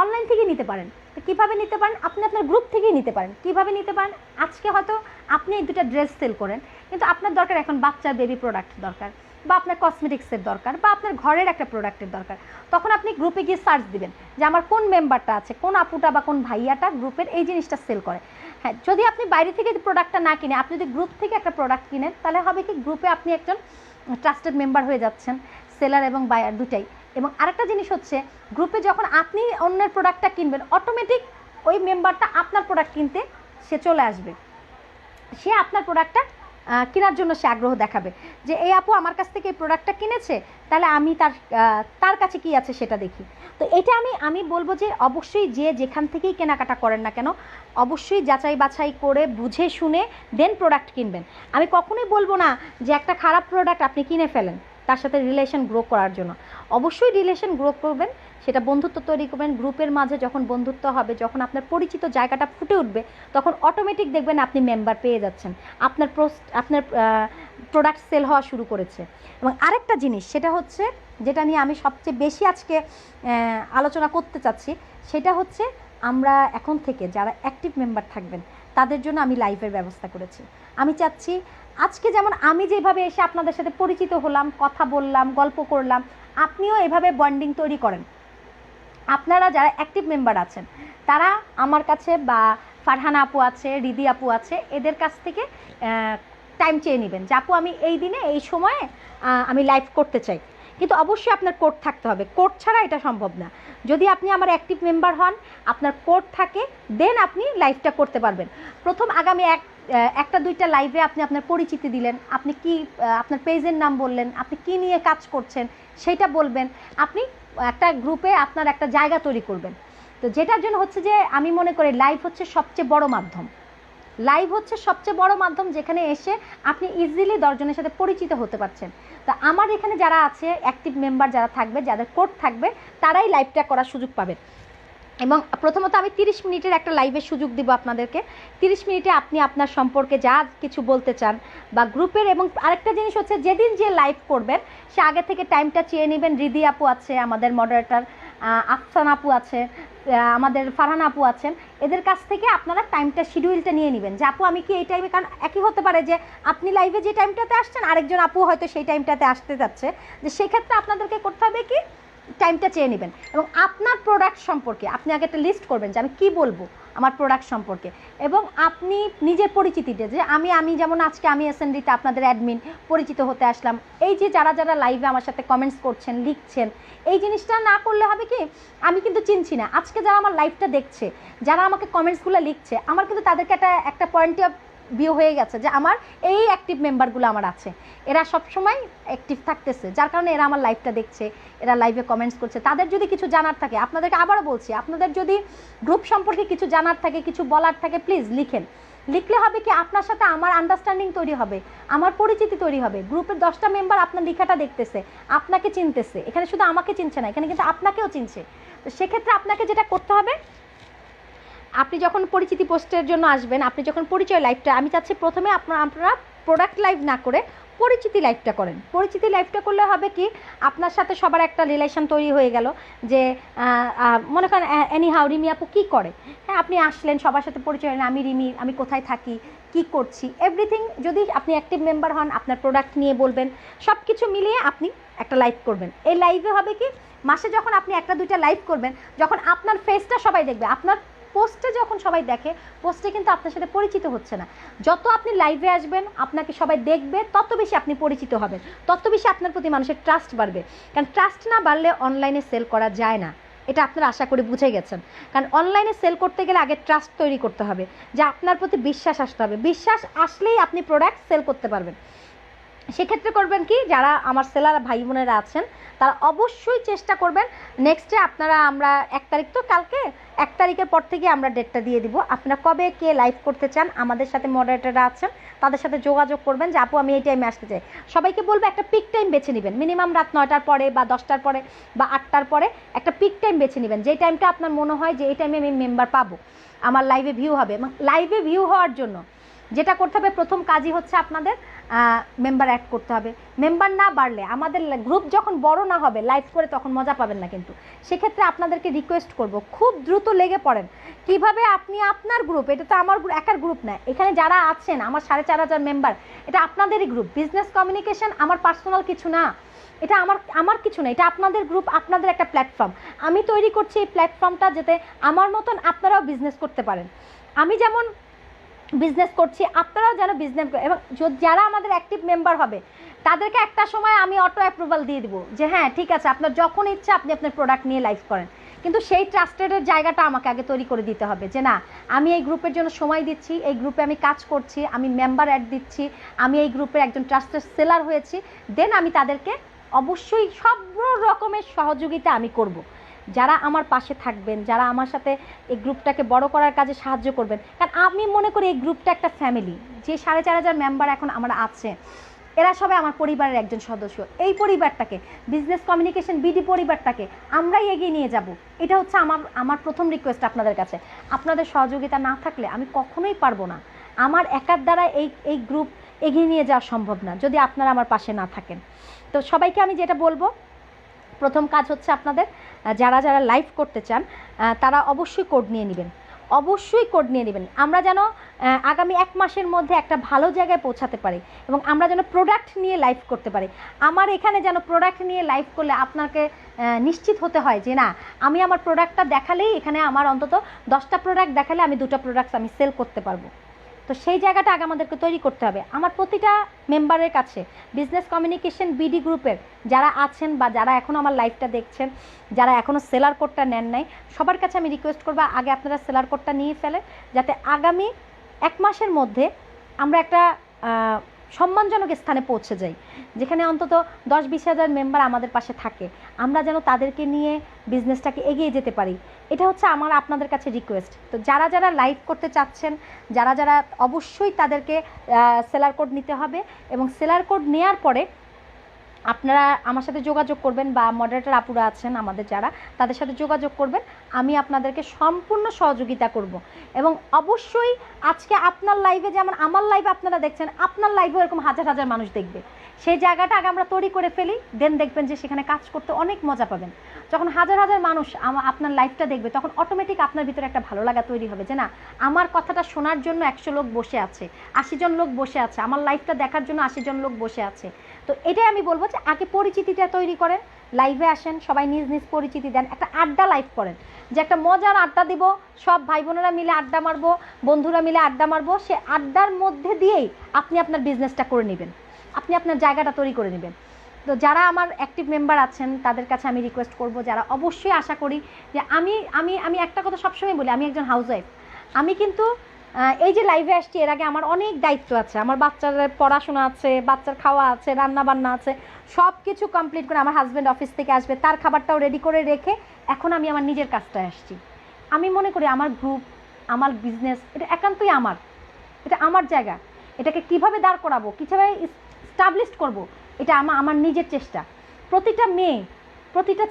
অনলাইন থেকে নিতে পারেন। তো কীভাবে নিতে পারেন? আপনি আপনার গ্রুপ থেকেই নিতে পারেন। কীভাবে নিতে পারেন? আজকে হয়তো আপনি এই 2টা ড্রেস সেল করেন, কিন্তু আপনার দরকার এখন বাচ্চার বেবি প্রোডাক্ট দরকার, বা আপনার কসমেটিক্সের দরকার, বা আপনার ঘরের একটা প্রোডাক্টের দরকার। তখন আপনি গ্রুপে গিয়ে সার্চ দিবেন যে আমার কোন মেম্বারটা আছে, কোন আপুটা বা কোন ভাইয়াটা গ্রুপের এই জিনিসটা সেল করে। হ্যাঁ, যদি আপনি বাইরে থেকে প্রোডাক্টটা না কিনে আপনি যদি গ্রুপ থেকে একটা প্রোডাক্ট কিনেন, তাহলে হবে কি গ্রুপে আপনি একজন ট্রাস্টেড মেম্বার হয়ে যাচ্ছেন, সেলার এবং বায়ার দুটাই। এবং আরেকটা জিনিস হচ্ছে, গ্রুপে যখন আপনি অন্যের প্রোডাক্টটা কিনবেন, অটোমেটিক ওই মেম্বারটা আপনার প্রোডাক্ট কিনতে সে চলে আসবে, সে আপনার প্রোডাক্টটা কেনার জন্য সে আগ্রহ দেখাবে যে এই আপু আমার কাছ থেকে এই প্রোডাক্টটা কিনেছে, তাহলে আমি তার কাছে কি আছে সেটা দেখি। তো এটা আমি বলবো যে অবশ্যই যে যেখান থেকেই কেনাকাটা করেন না কেন, অবশ্যই যাচাই বাছাই করে বুঝে শুনে দেন প্রোডাক্ট কিনবেন। আমি কখনোই বলবো না যে একটা খারাপ প্রোডাক্ট আপনি কিনে ফেলেন তার সাথে রিলেশন গ্রো করার জন্য। অবশ্যই রিলেশন গ্রো করবেন, সেটা বন্ধুত্ব তৈরি করবেন। গ্রুপের মাঝে যখন বন্ধুত্ব হবে, যখন আপনার পরিচিত জায়গাটা ফুটে উঠবে, তখন অটোমেটিক দেখবেন আপনি মেম্বার পেয়ে যাচ্ছেন, আপনার প্রোডাক্ট সেল হওয়া শুরু করেছে। এবং আরেকটা জিনিস সেটা হচ্ছে, যেটা নিয়ে আমি সবচেয়ে বেশি আজকে আলোচনা করতে চাচ্ছি, সেটা হচ্ছে আমরা এখন থেকে যারা অ্যাক্টিভ মেম্বার থাকবেন তাদের জন্য আমি লাইভের ব্যবস্থা করেছি। আমি চাচ্ছি আজকে যেমন আমি যেভাবে এসে আপনাদের সাথে পরিচিত হলাম, কথা বললাম, গল্প করলাম, আপনিও এভাবে বন্ডিং তৈরি করেন। আপনারা যারা অ্যাক্টিভ মেম্বার আছেন তারা আমার কাছে বা ফারহানা আপু আছে, রিদি আপু আছে, এদের কাছ থেকে টাইম চেয়ে নেবেন যে আপু আমি এই দিনে এই সময়ে আমি লাইভ করতে চাই। কিন্তু অবশ্যই আপনার কোড থাকতে হবে, কোড ছাড়া এটা সম্ভব না। যদি আপনি আমার অ্যাক্টিভ মেম্বার হন, আপনার কোড থাকে, দেন আপনি লাইভটা করতে পারবেন। প্রথম আগামী একটা 2টা লাইভে আপনি আপনার পরিচিতি দিলেন, আপনি কি আপনার পেজের নাম বললেন, আপনি কি নিয়ে কাজ করছেন সেটা বলবেন, আপনি একটা গ্রুপে আপনার একটা জায়গা তৈরি করবেন। তো যেটার জন্য হচ্ছে যে আমি মনে করি লাইভ হচ্ছে সবচেয়ে বড় মাধ্যম। লাইভ হচ্ছে সবচেয়ে বড় মাধ্যম যেখানে এসে আপনি ইজিলি 10 জনের সাথে পরিচিত হতে পারছেন। তো আমার এখানে যারা আছে অ্যাক্টিভ মেম্বার যারা থাকবে, যাদের কোড থাকবে, তারাই লাইভটা করার সুযোগ পাবে। এবং প্রথমত আমি 30 মিনিটের একটা লাইভের সুযোগ দিব আপনাদেরকে। 30 মিনিটে আপনি আপনার সম্পর্কে যা কিছু বলতে চান বা গ্রুপের, এবং আরেকটা জিনিস হচ্ছে যেদিন যে লাইভ করবেন সে আগে থেকে টাইমটা চেয়ে নেবেন। রিদি আপু আছে, আমাদের মডারেটর আফসান আপু আছে, আমাদের ফারহান আপু আছেন, এদের কাছ থেকে আপনারা টাইমটা শিডিউলটা নিয়ে নেবেন যে আপু আমি কি এই টাইমে, কারণ একই হতে পারে যে আপনি লাইভে যে টাইমটাতে আসছেন আরেকজন আপু হয়তো সেই টাইমটাতে আসতে যাচ্ছে, যে সেক্ষেত্রে আপনাদেরকে করতে হবে কি টাইমটা চেয়ে নেবেন। এবং আপনার প্রোডাক্ট সম্পর্কে আপনি আগে একটা লিস্ট করবেন যে আমি কী বলবো আমার প্রোডাক্ট সম্পর্কে, এবং আপনি নিজের পরিচিতিটা যে আমি যেমন আজকে আমি এসএনডিতে আপনাদের অ্যাডমিন পরিচিত হতে আসলাম, এই যে যারা যারা লাইভে আমার সাথে কমেন্টস করছেন লিখছেন, এই জিনিসটা না করলে হবে কি আমি কিন্তু চিনছি না। আজকে যারা আমার লাইভটা দেখছে, যারা আমাকে কমেন্টসগুলো লিখছে, আমার কিন্তু তাদেরকে একটা পয়েন্টে অফ ভিউ হয়ে গেছে যে আমার এই অ্যাক্টিভ মেম্বারগুলো আমার আছে, এরা সবসময় অ্যাক্টিভ থাকতেছে, যার কারণে এরা আমার লাইভটা দেখছে, এরা লাইভে কমেন্টস করছে। তাদের যদি কিছু জানার থাকে, আপনাদেরকে আবারও বলছি, আপনাদের যদি গ্রুপ সম্পর্কে কিছু জানার থাকে, কিছু বলার থাকে, প্লিজ লিখেন। লিখলে হবে কি আপনার সাথে আমার আন্ডারস্ট্যান্ডিং তৈরি হবে, আমার পরিচিতি তৈরি হবে। গ্রুপের 10টা মেম্বার আপনার লেখাটা দেখতেছে, আপনাকে চিনতেছে, এখানে শুধু আমাকে চিনছে না, এখানে কিন্তু আপনাকেও চিনছে। তো সেক্ষেত্রে আপনাকে যেটা করতে হবে, আপনি যখন পরিচিতি পোস্টের জন্য আসবেন, আপনি যখন পরিচয় লাইভটা, আমি চাচ্ছি প্রথমে আপনারা প্রোডাক্ট লাইভ না করে পরিচিতি লাইভটা করেন। পরিচিতি লাইভটা করলে হবে কি আপনার সাথে সবার একটা রিলেশন তৈরি হয়ে গেল, যে মনে করেন এনি হাউ রিমি আপু কী করে, হ্যাঁ আপনি আসলেন সবার সাথে পরিচয় হলেন, আমি রিমি, আমি কোথায় থাকি, কি করছি, এভরিথিং। যদি আপনি অ্যাক্টিভ মেম্বার হন আপনার প্রোডাক্ট নিয়ে বলবেন, সব কিছু মিলিয়ে আপনি একটা লাইভ করবেন। এই লাইভে হবে কি মাসে যখন আপনি একটা দুইটা লাইভ করবেন, যখন আপনার ফেসটা সবাই দেখবে, আপনার পোস্টে যখন সবাই দেখে, পোস্টে কিন্তু আপনার সাথে পরিচিত হচ্ছে না। যত আপনি লাইভে আসবেন আপনাকে সবাই দেখবে, তত বেশি আপনি পরিচিত হবেন, তত বেশি আপনার প্রতি মানুষের ট্রাস্ট বাড়বে। কারণ ট্রাস্ট না বাড়লে অনলাইনে সেল করা যায় না, এটা আপনারা আশা করি বুঝে গেছেন। কারণ অনলাইনে সেল করতে গেলে আগে ট্রাস্ট তৈরি করতে হবে, যে আপনার প্রতি বিশ্বাস আসতে হবে। বিশ্বাস আসলেই আপনি প্রোডাক্ট সেল করতে পারবেন। সেক্ষেত্রে করবেন কি, যারা আমার সেলার ভাই বোনেরা আছেন তারা অবশ্যই চেষ্টা করবেন নেক্সটে আপনারা, আমরা 1 তারিখ তো কালকে, 1 তারিখের পর থেকে আমরা ডেটটা দিয়ে দিব। আপনারা কবে কে লাইভ করতে চান, আমাদের সাথে মডারেটররা আছেন তাদের সাথে যোগাযোগ করবেন যে আপু আমি এই টাইমে আসতে চাই। সবাইকে বলবো একটা পিক টাইম বেছে নেবেন, মিনিমাম রাত 9টার পরে বা 10টার পরে বা 8টার পরে একটা পিক টাইম বেছে নেবেন, যেই টাইমটা আপনার মনে হয় যে এই টাইমে আমি মেম্বার পাবো, আমার লাইভে ভিউ হবে। এবং লাইভে ভিউ হওয়ার জন্য যেটা করতে হবে, প্রথম কাজই হচ্ছে আপনাদের মেম্বার অ্যাড করতে হবে। মেম্বার না বাড়লে আমাদের গ্রুপ যখন বড় না হবে লাইভ করে তখন মজা পাবেন না। কিন্তু সেক্ষেত্রে আপনাদেরকে রিকোয়েস্ট করব খুব দ্রুত লেগে পড়েন। কিভাবে আপনি আপনার গ্রুপ, এটা তো আমার একার গ্রুপ না, এখানে যারা আছেন আমার 4500 মেম্বার, এটা আপনাদেরই গ্রুপ। বিজনেস কমিউনিকেশন আমার পার্সোনাল কিছু না, এটা আমার কিছু না, এটা আপনাদের গ্রুপ, আপনাদের একটা প্ল্যাটফর্ম। আমি তৈরি করছি এই প্ল্যাটফর্মটা যাতে আমার মতন আপনারাও বিজনেস করতে পারেন। আমি যেমন বিজনেস করছি আপনারাও যেন বিজনেস, এবং যারা আমাদের অ্যাক্টিভ মেম্বার হবে তাদেরকে একটা সময় আমি অটো অ্যাপ্রুভাল দিয়ে দিব যে হ্যাঁ ঠিক আছে আপনার যখন ইচ্ছা আপনি আপনার প্রোডাক্ট নিয়ে লাইভ করেন। কিন্তু সেই ট্রাস্টেডের জায়গাটা আমাকে আগে তৈরি করে দিতে হবে, যে না আমি এই গ্রুপের জন্য সময় দিচ্ছি, এই গ্রুপে আমি কাজ করছি, আমি মেম্বার অ্যাড দিচ্ছি, আমি এই গ্রুপের একজন ট্রাস্টেড সেলার হয়েছি, দেন আমি তাদেরকে অবশ্যই সব রকমের সহযোগিতা আমি করব। যারা আমার পাশে থাকবেন, যারা আমার সাথে এই গ্রুপটাকে বড় করার কাজে সাহায্য করবেন, কারণ আমি মনে করি এই গ্রুপটা একটা ফ্যামিলি। যে 4500 মেম্বার এখন আমার আছে, এরা সবাই আমার পরিবারের একজন সদস্য। এই পরিবারটাকে, বিজনেস কমিউনিকেশন বিডি পরিবারটাকে আমরাই এগিয়ে নিয়ে যাব। এটা হচ্ছে আমার প্রথম রিকোয়েস্ট আপনাদের কাছে। আপনাদের সহযোগিতা না থাকলে আমি কখনোই পারবো না, আমার একার দ্বারা এই গ্রুপ এগিয়ে নিয়ে যাওয়া সম্ভব না যদি আপনারা আমার পাশে না থাকেন। তো সবাইকে আমি যেটা বলবো, প্রথম কাজ হচ্ছে আপনাদের যারা যারা লাইভ করতে চান তারা অবশ্যই কোড নিয়ে নেবেন, অবশ্যই কোড নিয়ে নেবেন। আমরা যেন আগামী 1 মাসের মধ্যে একটা ভালো জায়গায় পৌঁছাতে পারি এবং আমরা যেন প্রোডাক্ট নিয়ে লাইভ করতে পারি। আমার এখানে যেন প্রোডাক্ট নিয়ে লাইভ করলে আপনাকে নিশ্চিত হতে হয় যে না আমি আমার প্রোডাক্টটা দেখালেই, এখানে আমার অন্তত 10টা প্রোডাক্ট দেখালে আমি 2টা প্রোডাক্টস আমি সেল করতে পারবো। তো সেই জায়গাটা আগে আমাদেরকে তৈরি করতে হবে। আমার প্রতিটা মেম্বারের কাছে, বিজনেস কমিউনিকেশন বিডি গ্রুপের যারা আছেন বা যারা এখনও আমার লাইভটা দেখছেন, যারা এখনও সেলার কোডটা নেন নাই, সবার কাছে আমি রিকোয়েস্ট করবো আগে আপনারা সেলার কোডটা নিয়ে ফেলেন, যাতে আগামী 1 মাসের মধ্যে আমরা একটা সম্মানজনক স্থানে পৌঁছে যাই, যেখানে অন্তত 10-20 হাজার মেম্বার আমাদের পাশে থাকে। আমরা যেন তাদেরকে নিয়ে বিজনেসটাকে এগিয়ে যেতে পারি, এটা হচ্ছে আমার আপনাদের কাছে রিকোয়েস্ট। তো যারা যারা লাইভ করতে চাচ্ছেন, যারা যারা অবশ্যই তাদেরকে সেলার কোড নিতে হবে, এবং সেলার কোড নেওয়ার পরে আপনারা আমার সাথে যোগাযোগ করবেন বা মডারেটর আপুরা আছেন আমাদের যারা, তাদের সাথে যোগাযোগ করবেন, আমি আপনাদেরকে সম্পূর্ণ সহযোগিতা করব। এবং অবশ্যই আজকে আপনার লাইভে যেমন আমার লাইভে আপনারা দেখছেন, আপনার লাইভেও এরকম হাজার হাজার মানুষ দেখবে। সেই জায়গাটা আগে আমরা তৈরি করে ফেলি, দেন দেখবেন যে সেখানে কাজ করতে অনেক মজা পাবেন। যখন হাজার হাজার মানুষ আপনার লাইভটা দেখবে, তখন অটোমেটিক আপনার ভিতরে একটা ভালো লাগা তৈরি হবে যে না, আমার কথাটা শোনার জন্য 100 লোক বসে আছে, 80 জন লোক বসে আছে, আমার লাইভটা দেখার জন্য 80 জন লোক বসে আছে। তো এটাই আমি বলবো যে আগে পরিচিতিটা তৈরি করেন, লাইভে আসেন, সবাই নিজ নিজ পরিচিতি দেন, একটা আড্ডা লাইভ করেন, যে একটা মজার আড্ডা দিব, সব ভাই বোনেরা মিলে আড্ডা মারবো, বন্ধুরা মিলে আড্ডা মারবো। সে আড্ডার মধ্যে দিয়েই আপনি আপনার বিজনেসটা করে নেবেন, আপনি আপনার জায়গাটা তৈরি করে নেবেন। তো যারা আমার অ্যাক্টিভ মেম্বার আছেন তাদের কাছে আমি রিকোয়েস্ট করব, যারা অবশ্যই আশা করি যে আমি আমি আমি একটা কথা সবসময় বলি, আমি একজন হাউসওয়াইফ। আমি কিন্তু এই যে লাইভে আসছি, এর আগে আমার অনেক দায়িত্ব আছে, আমার বাচ্চাদের পড়াশোনা আছে, বাচ্চার খাওয়া আছে, রান্না বান্না আছে, সব কিছু কমপ্লিট করে আমার হাজব্যান্ড অফিস থেকে আসবে, তার খাবারটাও রেডি করে রেখে এখন আমি আমার নিজের কাজটায় আসছি। আমি মনে করি আমার গ্রুপ, আমার বিজনেস, এটা একান্তই আমার, এটা আমার জায়গা। এটাকে কিভাবে দাঁড় করাবো, কীভাবে স্টাবলিশ করব, এটা আমার নিজের চেষ্টা। প্রতিটা মেয়ে, প্রতিটা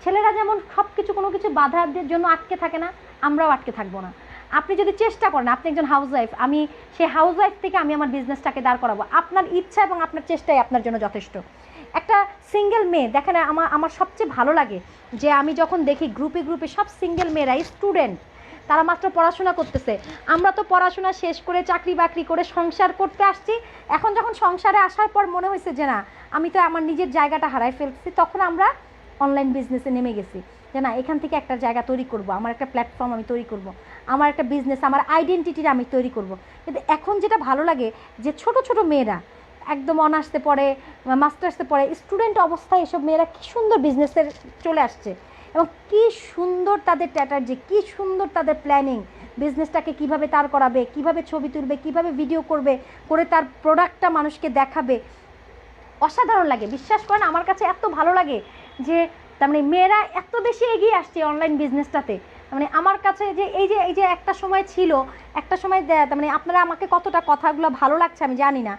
ছেলেরা যেমন সব কিছু কোনো কিছু বাধার জন্য আটকে থাকে না, আমরাও আটকে থাকবো না। আপনি যদি চেষ্টা করেন, আপনি একজন হাউসওয়াইফ, আমি সেই হাউসওয়াইফ থেকে আমি আমার বিজনেসটাকে দাঁড় করাবো। আপনার ইচ্ছা এবং আপনার চেষ্টাই আপনার জন্য যথেষ্ট। একটা সিঙ্গেল মেয়ে দেখেন, আমার সবচেয়ে ভালো লাগে যে আমি যখন দেখি গ্রুপে গ্রুপে সব সিঙ্গেল মেয়েরাই স্টুডেন্ট, তারা মাত্র পড়াশোনা করতেছে। আমরা তো পড়াশোনা শেষ করে চাকরি বাকরি করে সংসার করতে আসছি, এখন যখন সংসারে আসার পর মনে হয়েছে যে না, আমি তো আমার নিজের জায়গাটা হারাই ফেলছি, তখন আমরা অনলাইন বিজনেসে নেমে গেছি যে না, এখান থেকে একটা জায়গা তৈরি করব, আমার একটা প্ল্যাটফর্ম আমি তৈরি করব, আমার একটা বিজনেস, আমার আইডেন্টিটিটা আমি তৈরি করব। কিন্তু এখন যেটা ভালো লাগে যে ছোট ছোট মেয়েরা একদম অনার্সে পড়ে, মাস্টার্সে পড়ে, স্টুডেন্ট অবস্থায় এসব মেয়েরা কী সুন্দর বিজনেসের চলে আসছে, এবং কী সুন্দর তাদের স্ট্র্যাটাজি, কী সুন্দর তাদের প্ল্যানিং, বিজনেসটাকে কিভাবে তার করাবে, কিভাবে ছবি তুলবে, কিভাবে ভিডিও করবে, করে তার প্রোডাক্টটা মানুষকে দেখাবে। অসাধারণ লাগে, বিশ্বাস করেন আমার কাছে এত ভালো লাগে যে তার মানে মেয়েরা এত বেশি এগিয়ে আসছে অনলাইন বিজনেসটাতে। মানে আমার কাছে যে এই যে একটা সময় ছিল, একটা সময় তার মানে আপনারা আমাকে কতটা কথাগুলো ভালো লাগছে আমি জানি না,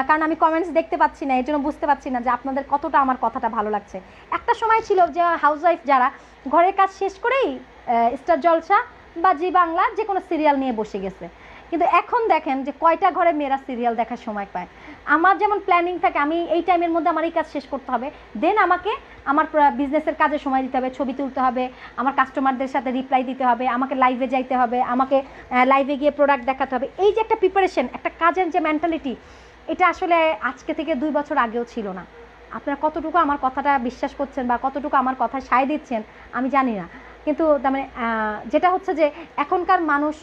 কারণ আমি কমেন্টস দেখতে পাচ্ছি না, এর জন্য বুঝতে পারছি না যে আপনাদের কতটা আমার কথাটা ভালো লাগছে। একটা সময় ছিল যে হাউসওয়াইফ যারা ঘরের কাজ শেষ করেই স্টার জলসা বা জি বাংলা যে কোনো সিরিয়াল নিয়ে বসে গেছে। কিন্তু এখন দেখেন যে কয়টা ঘরে মেয়েরা সিরিয়াল দেখার সময় পায়। আমার যেমন প্ল্যানিং থাকে, আমি এই টাইমের মধ্যে আমার এই কাজ শেষ করতে হবে, দেন আমাকে আমার বিজনেসের কাজে সময় দিতে হবে, ছবি তুলতে হবে, আমার কাস্টমারদের সাথে রিপ্লাই দিতে হবে, আমাকে লাইভে যাইতে হবে, আমাকে লাইভে গিয়ে প্রোডাক্ট দেখাতে হবে। এই যে একটা প্রিপারেশন, একটা কাজের যে মেন্টালিটি, এটা আসলে আজকে থেকে 2 বছর আগেও ছিল না। আপনারা কতটুকু আমার কথাটা বিশ্বাস করছেন বা কতটুকু আমার কথায় সায় দিচ্ছেন আমি জানি না, কিন্তু তার মানে যেটা হচ্ছে যে এখনকার মানুষ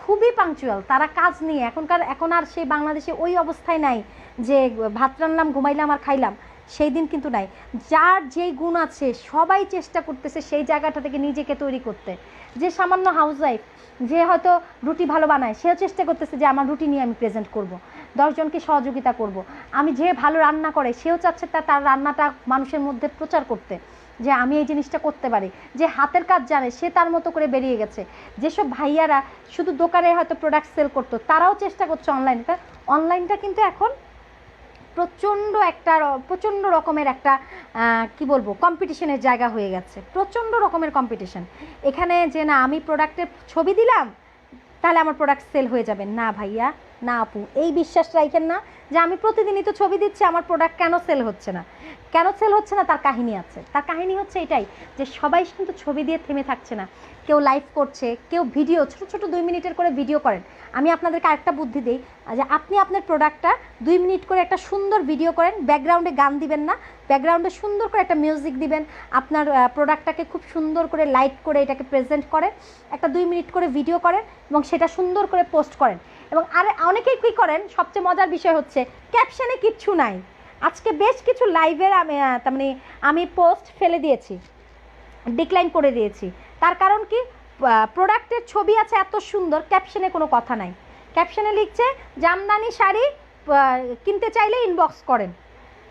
খুবই পাংচুয়াল, তারা কাজ নিয়ে এখন আর সেই বাংলাদেশে ওই অবস্থায় নাই যে ভাত রান্নাম, ঘুমাইলাম আর খাইলাম, সেই দিন কিন্তু নাই। যার যেই গুণ আছে সবাই চেষ্টা করতেছে সেই জায়গাটা থেকে নিজেকে তৈরি করতে। যে সামান্য হাউসওয়াইফ, যে হয়তো রুটি ভালো বানায়, সেও চেষ্টা করতেছে যে আমার রুটি নিয়ে আমি প্রেজেন্ট করব, 10 জনকে সহযোগিতা করব। আমি যে ভালো রান্না করে, সেও চাচ্ছে তার রান্নাটা মানুষের মধ্যে প্রচার করতে, যে আমি এই জিনিসটা করতে পারি। যে হাতের কাজ জানে সে তার মতো করে বেরিয়ে গেছে। যেসব ভাইয়ারা শুধু দোকানে হয়তো প্রোডাক্ট সেল করতো, তারাও চেষ্টা করছে অনলাইনে। অনলাইনটা কিন্তু এখন প্রচণ্ড রকমের একটা কি বলবো, কম্পিটিশনের জায়গা হয়ে গেছে, প্রচণ্ড রকমের কম্পিটিশন। এখানে যে না আমি প্রোডাক্টের ছবি দিলাম তাহলে আমার প্রোডাক্ট সেল হয়ে যাবে, না ভাইয়া না আপু, এই বিশ্বাস রাখেন না যে আমি প্রতিদিনই তো ছবি দিচ্ছি, আমার প্রোডাক্ট কেন সেল হচ্ছে না। কেন সেল হচ্ছে না তার কাহিনী আছে। তার কাহিনী হচ্ছে এটাই যে সবাই কিন্তু ছবি দিয়ে থেমে থাকছে না, কেউ লাইভ করছে, কেউ ভিডিও, ছোটো ছোটো 2 মিনিটের করে ভিডিও করেন। আমি আপনাদেরকে আরেকটা বুদ্ধি দিই যে আপনি আপনার প্রোডাক্টটা 2 মিনিট করে একটা সুন্দর ভিডিও করেন, ব্যাকগ্রাউন্ডে গান দিবেন না, ব্যাকগ্রাউন্ডে সুন্দর করে একটা মিউজিক দিবেন, আপনার প্রোডাক্টটাকে খুব সুন্দর করে লাইট করে এটাকে প্রেজেন্ট করেন, একটা 2 মিনিট করে ভিডিও করেন এবং সেটা সুন্দর করে পোস্ট করেন। এবং অনেকেই কী করেন, সবচেয়ে মজার বিষয় হচ্ছে ক্যাপশনে কিচ্ছু নাই। আজকে বেশ কিছু লাইভের তার মানে আমি পোস্ট ফেলে দিয়েছি, ডিক্লাইন করে দিয়েছি। তার কারণ কি, প্রোডাক্টের ছবি আছে এত সুন্দর, ক্যাপশনে কোনো কথা নাই। ক্যাপশনে লিখছে জামদানি শাড়ি কিনতে চাইলে ইনবক্স করেন।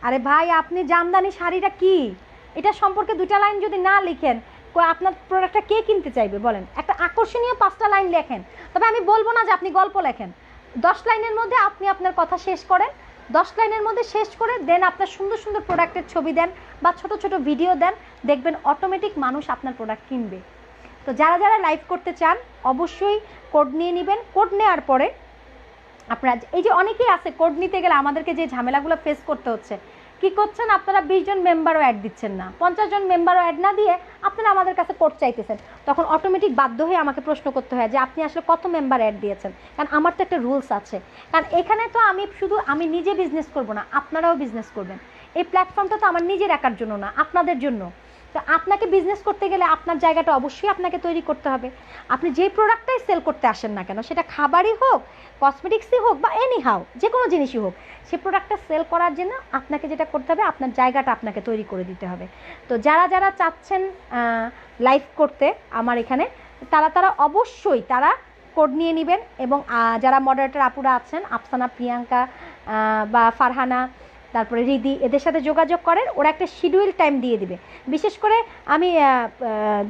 আরে ভাই, আপনি জামদানি শাড়িটা কি, এটা সম্পর্কে 2টা লাইন যদি না লিখেন, আপনার প্রোডাক্টটা কে কিনতে চাইবে বলেন? একটা আকর্ষণীয় 5টা লাইন লেখেন। তবে আমি বলবো না যে আপনি গল্প লেখেন, 10 লাইনের মধ্যে আপনি আপনার কথা শেষ করেন, 10 লাইনের মধ্যে শেষ করে দেন আপনার সুন্দর সুন্দর প্রোডাক্টের ছবি দেন বা ছোট ছোট ভিডিও দেন, দেখবেন অটোমেটিক মানুষ আপনার প্রোডাক্ট কিনবে। তো যারা যারা লাইভ করতে চান অবশ্যই কোড নিয়ে নেবেন। কোড নেওয়ার পরে আপনারা, এই যে অনেকেই আছে কোড নিতে গেলে আমাদেরকে যে ঝামেলাগুলো ফেস করতে হচ্ছে, কি করছেন আপনারা 20 জন মেম্বারও অ্যাড দিচ্ছেন না, 50 জন মেম্বারও অ্যাড না দিয়ে আপনারা আমাদের কাছে কোড চাইতেছেন। তখন অটোমেটিক বাধ্য হয়ে আমাকে প্রশ্ন করতে হয় যে আপনি আসলে কত মেম্বার অ্যাড দিয়েছেন, কারণ আমার তো একটা রুলস আছে। কারণ এখানে তো আমি নিজে বিজনেস করব না, আপনারাও বিজনেস করবেন। এই প্ল্যাটফর্মটা তো আমার নিজের একার জন্য না, আপনাদের জন্য। তো আপনাকে বিজনেস করতে গেলে আপনার জায়গাটা অবশ্যই আপনাকে তৈরি করতে হবে। আপনি যেই প্রোডাক্টটাই সেল করতে আসেন না কেন, সেটা খাবারই হোক, কসমেটিক্সই হোক বা এনি হাউ যে কোনো জিনিসই হোক, সেই প্রোডাক্টটা সেল করার জন্য আপনাকে যেটা করতে হবে, আপনার জায়গাটা আপনাকে তৈরি করে দিতে হবে। তো যারা যারা চাচ্ছেন লাইভ করতে আমার এখানে, তারা অবশ্যই তারা কোড নিয়ে নেবেন। এবং যারা মডারেটর আপুরা আছেন, আফসানা, প্রিয়াঙ্কা বা ফারহানা, তারপরে রিদি, এদের সাথে যোগাযোগ করেন, ওরা একটা শিডিউল টাইম দিয়ে দিবে। বিশেষ করে আমি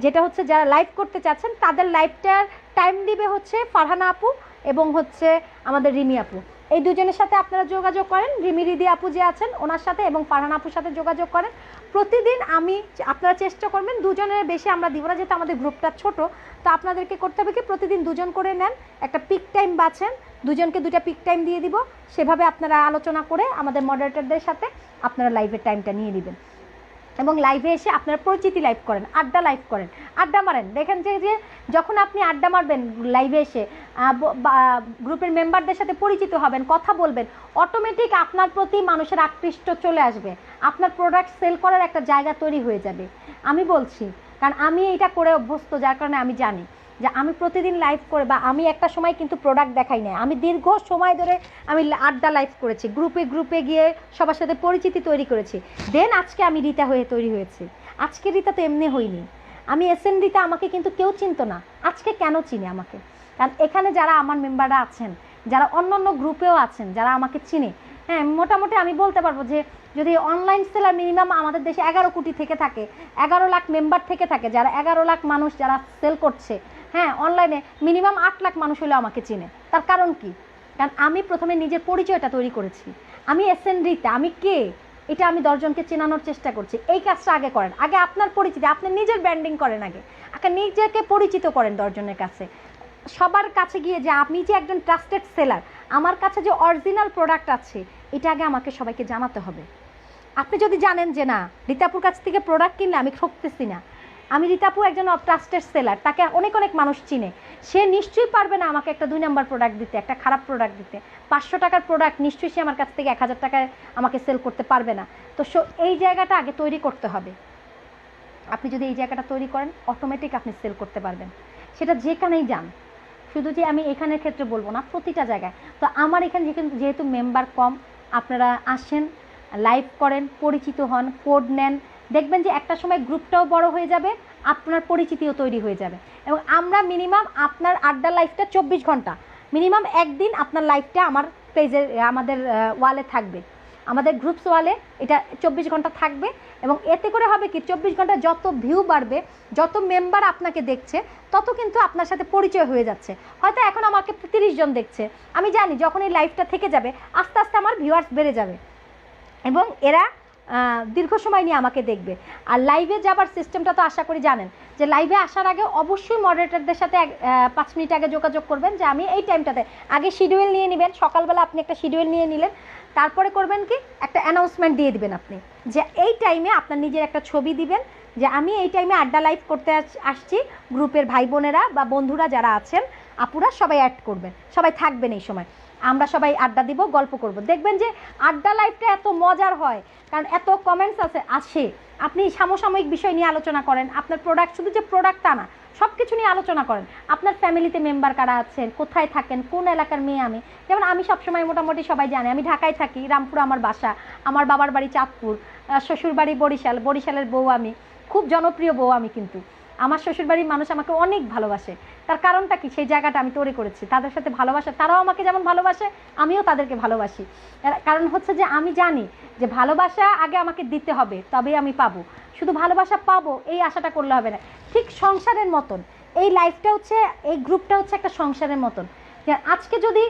যেটা হচ্ছে যারা লাইভ করতে চাচ্ছেন তাদের লাইভটার টাইম দিবে হচ্ছে ফারহানা আপু এবং হচ্ছে আমাদের রিমি আপু। এই দুজনের সাথে আপনারা যোগাযোগ করেন, রিমি রিদি আপু যে আছেন ওনার সাথে এবং ফারহানা আপুর সাথে যোগাযোগ করেন। প্রতিদিন আপনারা চেষ্টা করবেন দুজনের বেশি আমরা দিব না, যেহেতু আমাদের গ্রুপটা ছোট। তো আপনাদেরকে করতে হবে কি, প্রতিদিন দুজন করে নেন, একটা পিক টাইম বাছেন, দুজনকে 2টা পিক টাইম দিয়ে দিব। সেভাবে আপনারা আলোচনা করে আমাদের মডারেটরদের সাথে আপনারা লাইভের টাইমটা নিয়ে নেবেন এবং লাইভে এসে আপনারা পরিচিতি লাইভ করেন, আড্ডা লাইভ করেন, আড্ডা মারেন। দেখেন যে যখন আপনি আড্ডা মারবেন লাইভে এসে, গ্রুপের মেম্বারদের সাথে পরিচিত হবেন, কথা বলবেন, অটোমেটিক আপনার প্রতি মানুষের আকৃষ্ট চলে আসবে, আপনার প্রোডাক্ট সেল করার একটা জায়গা তৈরি হয়ে যাবে। আমি বলছি, কারণ আমি এটা করে অভ্যস্ত, যার কারণে আমি জানি যে আমি প্রতিদিন লাইভ করে, বা আমি একটা সময় কিন্তু প্রোডাক্ট দেখাই না, আমি দীর্ঘ সময় ধরে আমি আড্ডা লাইভ করেছি, গ্রুপে গ্রুপে গিয়ে সবার সাথে পরিচিতি তৈরি করেছি। দেন আজকে আমি রিতা হয়ে তৈরি হয়েছি। আজকে রিতা তো এমনি হইনি, আমি এসএন রিতা, আমাকে কিন্তু কেউ চিনতো না, আজকে কেন চিনে আমাকে? কারণ এখানে যারা আমার মেম্বাররা আছেন, যারা অন্য অন্য গ্রুপেও আছেন, যারা আমাকে চিনে, হ্যাঁ, মোটামুটি আমি বলতে পারবো যে যদি অনলাইন সেলার মিনিমাম আমাদের দেশে 11 কোটি থেকে থাকে, 11 লাখ মেম্বার থেকে থাকে, যারা 11 লাখ মানুষ যারা সেল করছে, হ্যাঁ, অনলাইনে মিনিমাম 8 লাখ মানুষ হলেও আমাকে চিনে। তার কারণ কি? কারণ আমি প্রথমে নিজের পরিচয়টা তৈরি করেছি, আমি এসএন রিতা, আমি কে, এটা আমি 10 জনকে চেনানোর চেষ্টা করছি। এই কাজটা আগে করেন, আগে আপনার পরিচিতি, আপনি নিজের ব্র্যান্ডিং করেন, আগে নিজেকে পরিচিত করেন 10 জনের কাছে, সবার কাছে গিয়ে যে আমি যে একজন ট্রাস্টেড সেলার, আমার কাছে যে অরিজিনাল প্রোডাক্ট আছে, এটা আগে আমাকে সবাইকে জানাতে হবে। আপনি যদি জানেন যে না, রিতাপুর কাছ থেকে প্রোডাক্ট কিনলে আমি ঠকতেছি না, আমি রিতাপু একজন ট্রাস্টেড সেলার, তাকে অনেক অনেক মানুষ চিনে, সে নিশ্চয়ই পারবে না আমাকে একটা 2 নম্বর প্রোডাক্ট দিতে, একটা খারাপ প্রোডাক্ট দিতে। 500 টাকার প্রোডাক্ট নিশ্চয়ই সে আমার কাছ থেকে 1000 টাকায় আমাকে সেল করতে পারবে না। তো এই জায়গাটা আগে তৈরি করতে হবে। আপনি যদি এই জায়গাটা তৈরি করেন, অটোমেটিক আপনি সেল করতে পারবেন, সেটা যেখানেই যান। শুধু যে আমি এখানের ক্ষেত্রে বলবো না, প্রতিটা জায়গায়। তো আমার এখানে যেহেতু মেম্বার কম, আপনারা আসেন, লাইভ করেন, পরিচিত হন, কোড নেন, দেখবেন যে একটা সময় গ্রুপটাও বড় হয়ে যাবে, আপনার পরিচিতিও তৈরি হয়ে যাবে। এবং আমরা মিনিমাম আপনার আড্ডা লাইভটা 24 ঘন্টা, মিনিমাম একদিন আপনার লাইভটা আমার পেজে, আমাদের ওয়ালে থাকবে, আমাদের গ্রুপস ওয়ালে এটা 24 ঘন্টা থাকবে। এবং এতে করে হবে কি, 24 ঘন্টা যত ভিউ বাড়বে, যত মেম্বার আপনাকে দেখছে, তত কিন্তু আপনার সাথে পরিচয় হয়ে যাচ্ছে। হয়তো এখন আমাকে 30 জন দেখছে, আমি জানি যখন এই লাইভটা থেকে যাবে, আস্তে আস্তে আমার ভিউয়ার্স বেড়ে যাবে এবং এরা দীর্ঘ সময় নিয়ে আমাকে দেখবে। আর লাইভে যাবার সিস্টেমটা তো আশা করি জানেন, যে লাইভে আসার আগে অবশ্যই মডারেটরদের সাথে 5 মিনিট আগে যোগাযোগ করবেন যে আমি এই টাইমটাতে, আগে শিডিউল নিয়ে নেবেন, সকালবেলা আপনি একটা শিডিউল নিয়ে নিলেন, তারপরে করবেন কি, একটা অ্যানাউন্সমেন্ট দিয়ে দিবেন আপনি, যে এই টাইমে আপনার নিজের একটা ছবি দিবেন যে আমি এই টাইমে আড্ডা লাইভ করতে আসছি, গ্রুপের ভাই বোনেরা বা বন্ধুরা যারা আছেন, আপুরা সবাই অ্যাড করবেন, সবাই থাকবেন, এই সময় আমরা সবাই আড্ডা দিব, গল্প করব। দেখবেন যে আড্ডা লাইভটা এত মজার হয়, কারণ এত কমেন্টস আসে, আপনি সমসাময়িক বিষয় নিয়ে আলোচনা করেন, আপনার প্রোডাক্ট, শুধু যে প্রোডাক্ট তা না, সব কিছু নিয়ে আলোচনা করেন, আপনার ফ্যামিলিতে মেম্বার কারা আছেন, কোথায় থাকেন, কোন এলাকার মেয়ে আমি। যেমন আমি সবসময় মোটামুটি সবাই জানে আমি ঢাকায় থাকি, রামপুর আমার বাসা, আমার বাবার বাড়ি চাঁদপুর, শ্বশুর বাড়ি বরিশাল, বরিশালের বউ আমি, খুব জনপ্রিয় বউ আমি, কিন্তু আমার শ্বশুরবাড়ির মানুষ আমাকে অনেক ভালোবাসে। তার কারণটা কি, সেই জায়গাটা আমি তৈরি করেছি, তাদের সাথে ভালোবাসা, তারাও আমাকে যেমন ভালোবাসে, আমিও তাদেরকে ভালোবাসি। কারণ হচ্ছে যে আমি জানি যে ভালোবাসা আগে আমাকে দিতে হবে, তবেই আমি পাবো। শুধু ভালোবাসা পাবো এই আশাটা করলে হবে না। ঠিক সংসারের মতন এই লাইফটা হচ্ছে, এই গ্রুপটা হচ্ছে একটা সংসারের মতন। আজকে যদি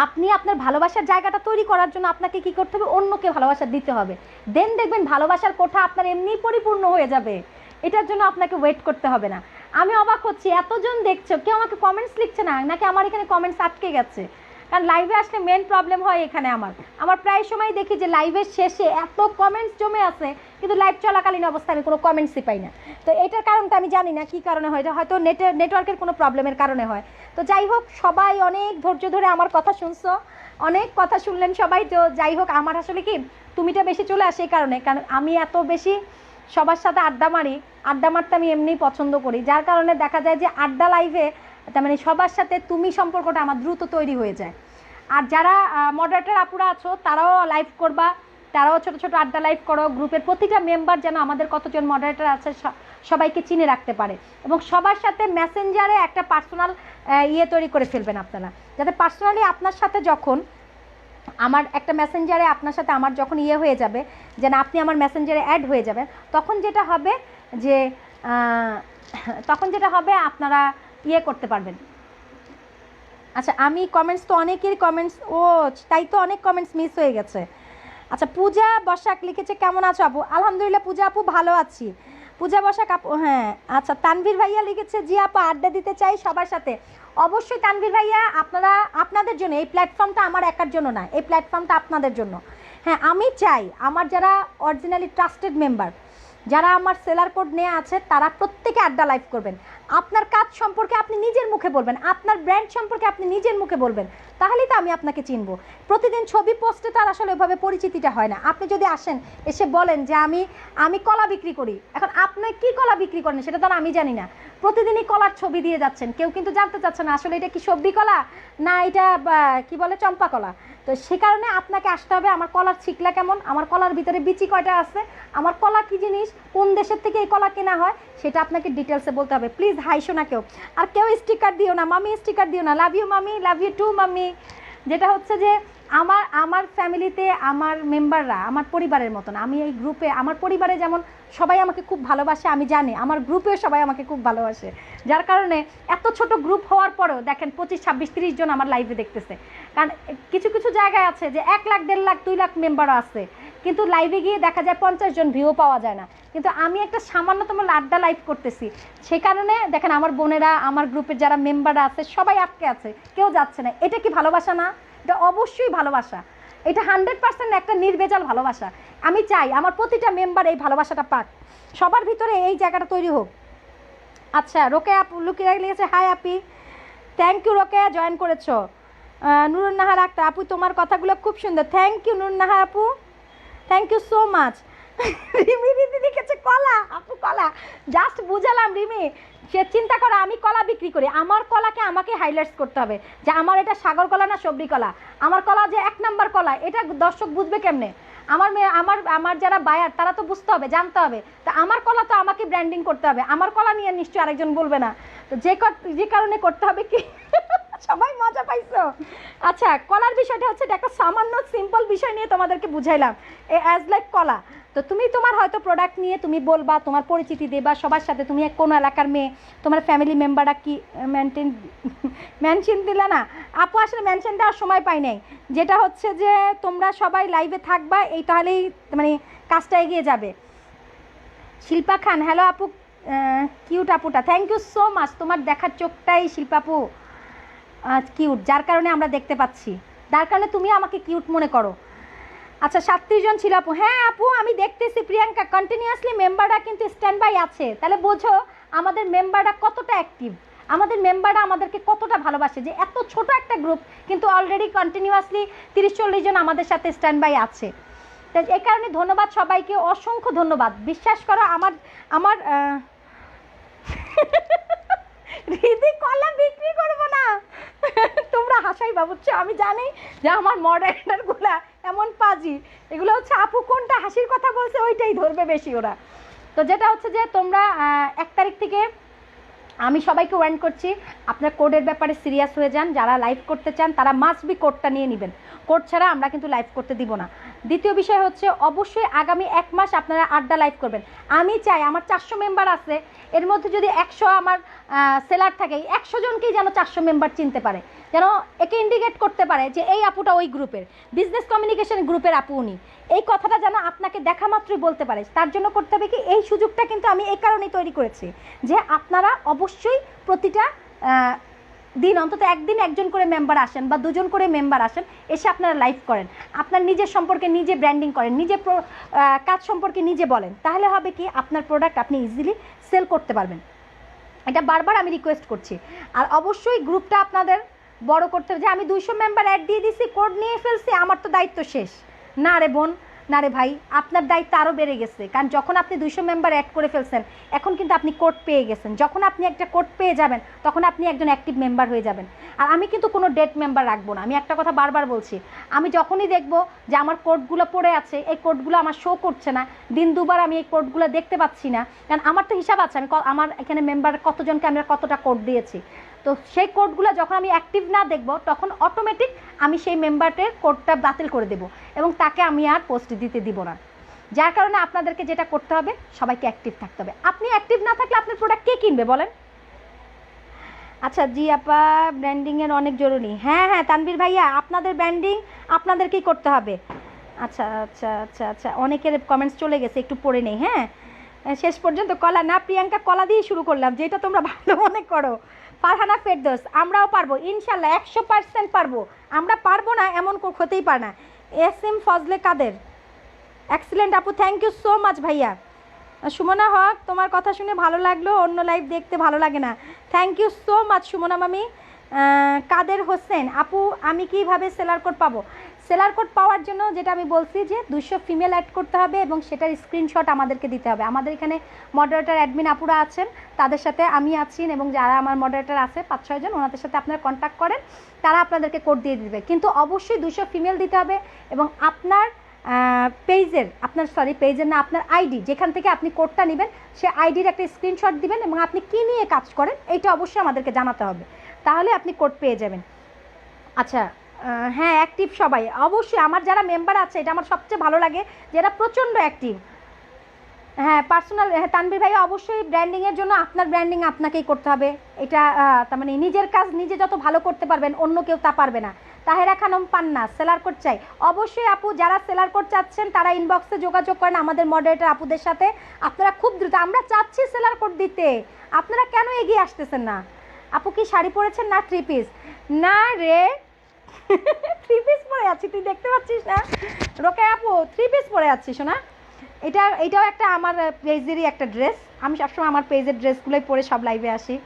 আপনি আপনার ভালোবাসার জায়গাটা তৈরি করার জন্য আপনাকে কি করতে হবে, অন্যকে ভালোবাসা দিতে হবে। দেন দেখবেন ভালোবাসার কোঠা আপনার এমনিই পরিপূর্ণ হয়ে যাবে, এটার জন্য আপনাকে ওয়েট করতে হবে না। আমি অবাক হচ্ছি, এতজন দেখছো, কেউ আমাকে কমেন্টস লিখছে না, নাকি আমার এখানে কমেন্টস আটকে গেছে? কারণ লাইভে আসলে মেন প্রবলেম হয় এখানে আমার প্রায় সময় দেখি যে লাইভের শেষে এত কমেন্টস জমে আছে, কিন্তু লাইভ চলাকালীন অবস্থায় আমি কোনো কমেন্টসই পাই না। তো এটার কারণটা আমি জানি না কী কারণে হয়, হয়তো নেটওয়ার্কের কোনো প্রবলেমের কারণে হয়। তো যাই হোক, সবাই অনেক ধৈর্য ধরে আমার কথা শুনছো, অনেক কথা শুনলেন সবাই। তো যাই হোক, আমার আসলে কি তুমিটা বেশি চলে আসে এই কারণে, কারণ আমি এত বেশি সবার সাথে আড্ডা মারতে আমি এমনিই পছন্দ করি, যার কারণে দেখা যায় যে আড্ডা লাইভে তার মানে সবার সাথে তুমি সম্পর্কটা আমার দ্রুত তৈরি হয়ে যায়। আর যারা মডারেটর আপুরা আছো তারাও লাইভ করবা, তারাও ছোট ছোট আড্ডা লাইভ করো, গ্রুপের প্রতিটা মেম্বার যেন আমাদের কতজন মডারেটর আছে সবাইকে চিনে রাখতে পারে, এবং সবার সাথে মেসেঞ্জারে একটা পার্সোনাল তৈরি করে ফেলবেন আপনারা, যাতে পার্সোনালি আপনার সাথে যখন আমার একটা মেসেঞ্জারে আপনার সাথে আমার যখন হয়ে যাবে, যেন আপনি আমার মেসেঞ্জারে অ্যাড হয়ে যাবেন, তখন যেটা হবে আপনারা করতে পারবেন। আচ্ছা, আমি কমেন্টস তো অনেকের কমেন্টস, তাই তো অনেক কমেন্টস মিস হয়ে গেছে। আচ্ছা, পূজা বসাক লিখেছে কেমন আছো আপু? আলহামদুলিল্লাহ পূজা আপু, ভালো আছি। পূজা বসাক আপু, হ্যাঁ। আচ্ছা, তানভীর ভাইয়া লিখেছে জি আপু আড্ডা দিতে চাই সবার সাথে। অবশ্যই তানভীর ভাইয়া, আপনাদের জন্য এই প্ল্যাটফর্মটা, আমার একার জন্য না, এই প্ল্যাটফর্মটা আপনাদের জন্য। হ্যাঁ, আমি চাই আমার যারা অরিজিনালি ট্রাস্টেড মেম্বার, যারা আমার সেলার কোড নিয়ে আছে, তারা প্রত্যেকে আড্ডা লাইভ করবেন। আপনার কাজ সম্পর্কে আপনি নিজের মুখে বলবেন, আপনার ব্র্যান্ড সম্পর্কে আপনি নিজের মুখে বলবেন, তাহলেই তো আমি আপনাকে চিনব। প্রতিদিন ছবি পোস্টে তার আসলে ওইভাবে পরিচিতিটা হয় না। আপনি যদি আসেন, এসে বলেন যে আমি কলা বিক্রি করি, এখন আপনি কি কলা বিক্রি করেন সেটা তো আমি জানি না, প্রতিদিনই কলার ছবি দিয়ে যাচ্ছেন, কেউ কিন্তু জানতে চাচ্ছে না আসলে এটা কি সবজি কলা না এটা কি বলে চম্পা কলা। তো সে কারণে আপনাকে আসতে হবে, আমার কলার ছিকলা কেমন, আমার কলার ভিতরে বিচি কয়টা আছে, আমার কলা কী জিনিস, কোন দেশের থেকে এই কলা কেনা হয়, সেটা আপনাকে ডিটেলসে বলতে হবে। প্লিজ হাইশো না কেউ, আর কেউ স্টিকার দিও না, মামি স্টিকার দিও না, লাভ ইউ মামি, লাভ ইউ টু মামি। যেটা হচ্ছে যে আমার ফ্যামিলিতে আমার মেম্বাররা আমার পরিবারের মতন, আমি এই গ্রুপে আমার পরিবারে যেমন সবাই আমাকে খুব ভালোবাসে, আমি জানি আমার গ্রুপেও সবাই আমাকে খুব ভালোবাসে, যার কারণে এত ছোট গ্রুপ হওয়ার পরেও দেখেন 25, 26, 30 জন আমার লাইভে দেখতেছে। কারণ কিছু কিছু জায়গায় আছে যে 1 লাখ, 1.5 লাখ, 2 লাখ মেম্বারও আছে, কিন্তু লাইভে গিয়ে দেখা যায় 50 জন ভিউ পাওয়া যায় না। কিন্তু আমি একটা সামান্যতম আড্ডা লাইভ করতেছি, সেই কারণে দেখেন আমার বোনেরা, আমার গ্রুপের যারা মেম্বাররা আছে সবাই আটকে আছে, কেউ যাচ্ছে না। এটা কি ভালোবাসা না? এটা অবশ্যই ভালোবাসা, এটা 100% একটা নির্ভেজাল ভালোবাসা। আমি চাই আমার প্রতিটা মেম্বার এই ভালোবাসাটা পাক, সবার ভিতরে এই জায়গাটা তৈরি হোক। আচ্ছা, রোকেয়া আপু লুকিয়ে লিখেছে high Api, thank you Rokeya, join করেছো। নুরুন্নাহার আক্তার আপু, তোমার কথাগুলো খুব সুন্দর, থ্যাংক ইউ নুরুন্নাহার আপু, thank you so much. Rimi দিদি লিখেছে কলা, আপু কলা, জাস্ট বুঝালাম রিমি, সে চিন্তা করো আমি কলা বিক্রি করি, আমার কলাকে আমাকে হাইলাইটস করতে হবে যে আমার এটা সাগর কলা না সবরি কলা, আমার কলা যে 1 নাম্বার কলা, এটা দর্শক বুঝবে কেমনে? আমার যারা বায়ার তারা তো বুঝতে হবে, জানতে হবে। তা আমার কলা তো আমাকে ব্র্যান্ডিং করতে হবে, আমার কলা নিয়ে নিশ্চয়ই আরেকজন বলবে না। তো যে কারণে করতে হবে কি সবাই মজা পাইছো? আচ্ছা, কলার বিষয়টা হচ্ছে একটা সামান্য সিম্পল বিষয় নিয়ে তোমাদেরকে বুঝাইলাম, অ্যাজ লাইক কলা। তো তুমি তোমার হয়তো প্রোডাক্ট নিয়ে তুমি বলবা, তোমার পরিচিতি দেবা সবার সাথে, তুমি কোন এলাকার মেয়ে, তোমার ফ্যামিলি মেম্বাররা কি মেনশন দিলে না আপু, আসলে মেনশন দেওয়ার সময় পাই নাই। যেটা হচ্ছে যে তোমরা সবাই লাইভে থাকবা, এই তাহলেই মানে কাজটা এগিয়ে যাবে। শিল্পা খান, হ্যালো আপু, কিউট আপুটা, থ্যাংক ইউ সো মাচ। তোমার দেখার চোখটাই শিল্পাপু কিউট, যার কারণে আমরা দেখতে পাচ্ছি, যার কারণে তুমি আমাকে কিউট মনে করো। আচ্ছা, 37 জন ছিল আপু, হ্যাঁ আপু আমি দেখতেছি প্রিয়াঙ্কা, কন্টিনিউয়াসলি মেম্বাররা কিন্তু স্ট্যান্ড বাই আছে, তাহলে বোঝো আমাদের মেম্বাররা কতটা অ্যাক্টিভ, আমাদের মেম্বাররা আমাদেরকে কতটা ভালোবাসে, যে এত ছোট একটা গ্রুপ কিন্তু অলরেডি কন্টিনিউয়াসলি 30-40 জন আমাদের সাথে স্ট্যান্ড বাই আছে। তাই এই কারণে ধন্যবাদ সবাইকে, অসংখ্য ধন্যবাদ। বিশ্বাস করো আমার রিদি কলা বিক্রি করবো না, তোমরা হাসাই ভাবছো, আমি জানি যে আমার মডারেটরগুলা এমন পাজি, এগুলো হচ্ছে আপু কোনটা হাসির কথা বলছে ওইটাই ধরবে বেশি ওরা। তো যেটা হচ্ছে যে তোমরা 1 তারিখ থেকে আমি সবাইকে ওয়ার্ন করছি, আপনার কোডের ব্যাপারে সিরিয়াস হয়ে যান। যারা লাইভ করতে চান তারা মাস্ট বি কোডটা নিয়ে নেবেন, কোড ছাড়া আমরা কিন্তু লাইভ করতে দিব না। দ্বিতীয় বিষয় হচ্ছে অবশ্যই আগামী 1 মাস আপনারা আড্ডা লাইভ করবেন। আমি চাই আমার 400 মেম্বার আছে, এর মধ্যে যদি 100 আমার সেলার থাকে, 100 জনকেই যেন 400 মেম্বার চিনতে পারে, যেন একে ইন্ডিকেট করতে পারে যে এই আপুটা ওই গ্রুপের, বিজনেস কমিউনিকেশন গ্রুপের আপু উনি, এই কথাটা যেন আপনাকে দেখা মাত্রই বলতে পারে। তার জন্য করতে হবে কি, এই সুযোগটা কিন্তু আমি এই কারণেই তৈরি করেছি যে আপনারা অবশ্যই প্রতিটা দিন অন্তত একদিন একজন করে মেম্বার আসেন বা 2 জন করে মেম্বার আসেন, এসে আপনারা লাইভ করেন, আপনার নিজের সম্পর্কে নিজে ব্র্যান্ডিং করেন, নিজের কাজ সম্পর্কে নিজে বলেন, তাহলে হবে কি আপনার প্রোডাক্ট আপনি ইজিলি সেল করতে পারবেন। এটা বারবার আমি রিকোয়েস্ট করছি। আর অবশ্যই গ্রুপটা আপনাদের বড় করতে হবে। যে আমি 200 মেম্বার অ্যাড দিয়ে দিছি, কোড নিয়ে ফেলছি, আমার তো দায়িত্ব শেষ। না রে বোন, না রে ভাই, আপনার দায়িত্ব আরও বেড়ে গেছে। কারণ যখন আপনি 200 মেম্বার অ্যাড করে ফেলছেন, এখন কিন্তু আপনি কোড পেয়ে গেছেন। যখন আপনি একটা কোড পেয়ে যাবেন, তখন আপনি একজন অ্যাক্টিভ মেম্বার হয়ে যাবেন। আর আমি কিন্তু কোনো ডেড মেম্বার রাখবো না। আমি একটা কথা বারবার বলছি, আমি যখনই দেখব যে আমার কোডগুলো পড়ে আছে, এই কোডগুলো আমার শো করছে না, দিন দুবার আমি এই কোডগুলো দেখতে পাচ্ছি না, কারণ আমার তো হিসাব আছে, আমি আমার এখানে মেম্বার কতজনকে আমরা কতটা কোড দিয়েছি, তো সেই কোডগুলো যখন আমি অ্যাক্টিভ না দেখব, তখন অটোমেটিক আমি সেই মেম্বারের কোডটা বাতিল করে দেব এবং তাকে আমি আর পোস্ট দিতে দিব না। যার কারণে আপনাদেরকে যেটা করতে হবে, সবাইকে অ্যাক্টিভ থাকতে হবে। আপনি অ্যাক্টিভ না থাকলে আপনার প্রোডাক্ট কে কিনবে বলেন? আচ্ছা জি আপা, ব্র্যান্ডিংয়ের অনেক জরুরি। হ্যাঁ হ্যাঁ তানভীর ভাইয়া, আপনাদের ব্র্যান্ডিং আপনাদেরকেই করতে হবে। আচ্ছা আচ্ছা আচ্ছা আচ্ছা, অনেকের কমেন্টস চলে গেছে, একটু পড়ে নেই। হ্যাঁ, শেষ পর্যন্ত কলা না, প্রিয়াঙ্কা কলা দিয়ে শুরু করলাম, যেটা তোমরা ভালো মনে করো। ফারহানা ফেরদৌস, আমরাও পারবো ইনশাল্লাহ, 100% পারবো। আমরা পারবো না এমন হতেই পারে না। SM ফজলে কাদের, এক্সিলেন্ট আপু, থ্যাংক ইউ সো মাচ ভাইয়া। সুমনা হক, তোমার কথা শুনে ভালো লাগলো, অন্য লাইভ দেখতে ভালো লাগে না। Thank you so much Sumana মামি। কাদের হোসেন আপু, আমি কিভাবে সেলার কোড পাবো? সেলার কোড পাওয়ার জন্য যেটা আমি বলছি যে 200 ফিমেল অ্যাড করতে হবে এবং সেটার স্ক্রিনশট আমাদেরকে দিতে হবে। আমাদের এখানে মডারেটর অ্যাডমিন আপুরা আছেন, তাদের সাথে আমি আছি এবং যারা আমার মডারেটর আছে 5-6 জন, ওনাদের সাথে আপনারা কন্ট্যাক্ট করেন, তারা আপনাদেরকে কোড দিয়ে দিবে। কিন্তু অবশ্যই 200 ফিমেল দিতে হবে এবং আপনার পেজের না, আপনার আইডি যেখান থেকে আপনি কোডটা নেবেন, সে আইডির একটা স্ক্রিনশট দিবেন এবং আপনি কী নিয়ে কাজ করেন এইটা অবশ্যই আমাদেরকে জানাতে হবে, তাহলে আপনি কোড পেয়ে যাবেন। আচ্ছা হ্যাঁ, অ্যাক্টিভ সবাই অবশ্যই। আমার যারা মেম্বার আছে, এটা আমার সবচেয়ে ভালো লাগে, যারা প্রচণ্ড অ্যাক্টিভ। হ্যাঁ পার্সোনাল, হ্যাঁ তানভীর ভাই, অবশ্যই ব্র্যান্ডিংয়ের জন্য আপনার ব্র্যান্ডিং আপনাকেই করতে হবে। এটা তার মানে নিজের কাজ নিজে যত ভালো করতে পারবেন, অন্য কেউ তা পারবে না। তাহেরা খানম পান্না, সেলার কোড চাই। অবশ্যই আপু, যারা সেলার কোড চাচ্ছেন তারা ইনবক্সে যোগাযোগ করেন আমাদের মডারেটর আপুদের সাথে। আপনারা খুব দ্রুত, আমরা চাচ্ছি সেলার কোড দিতে, আপনারা কেন এগিয়ে আসতেছেন না? আপু কি শাড়ি পরেছেন না 3 পিস? না রে 3 পিস পরে আছি, তুই দেখতে পাচ্ছিস না? রোকে আপু 3 পিস পরে আছিস না? এটাও একটা আমার পেজেরই একটা ড্রেস। আমি সবসময় আমার পেজের ড্রেসগুলোই পরে সব লাইভে আসি।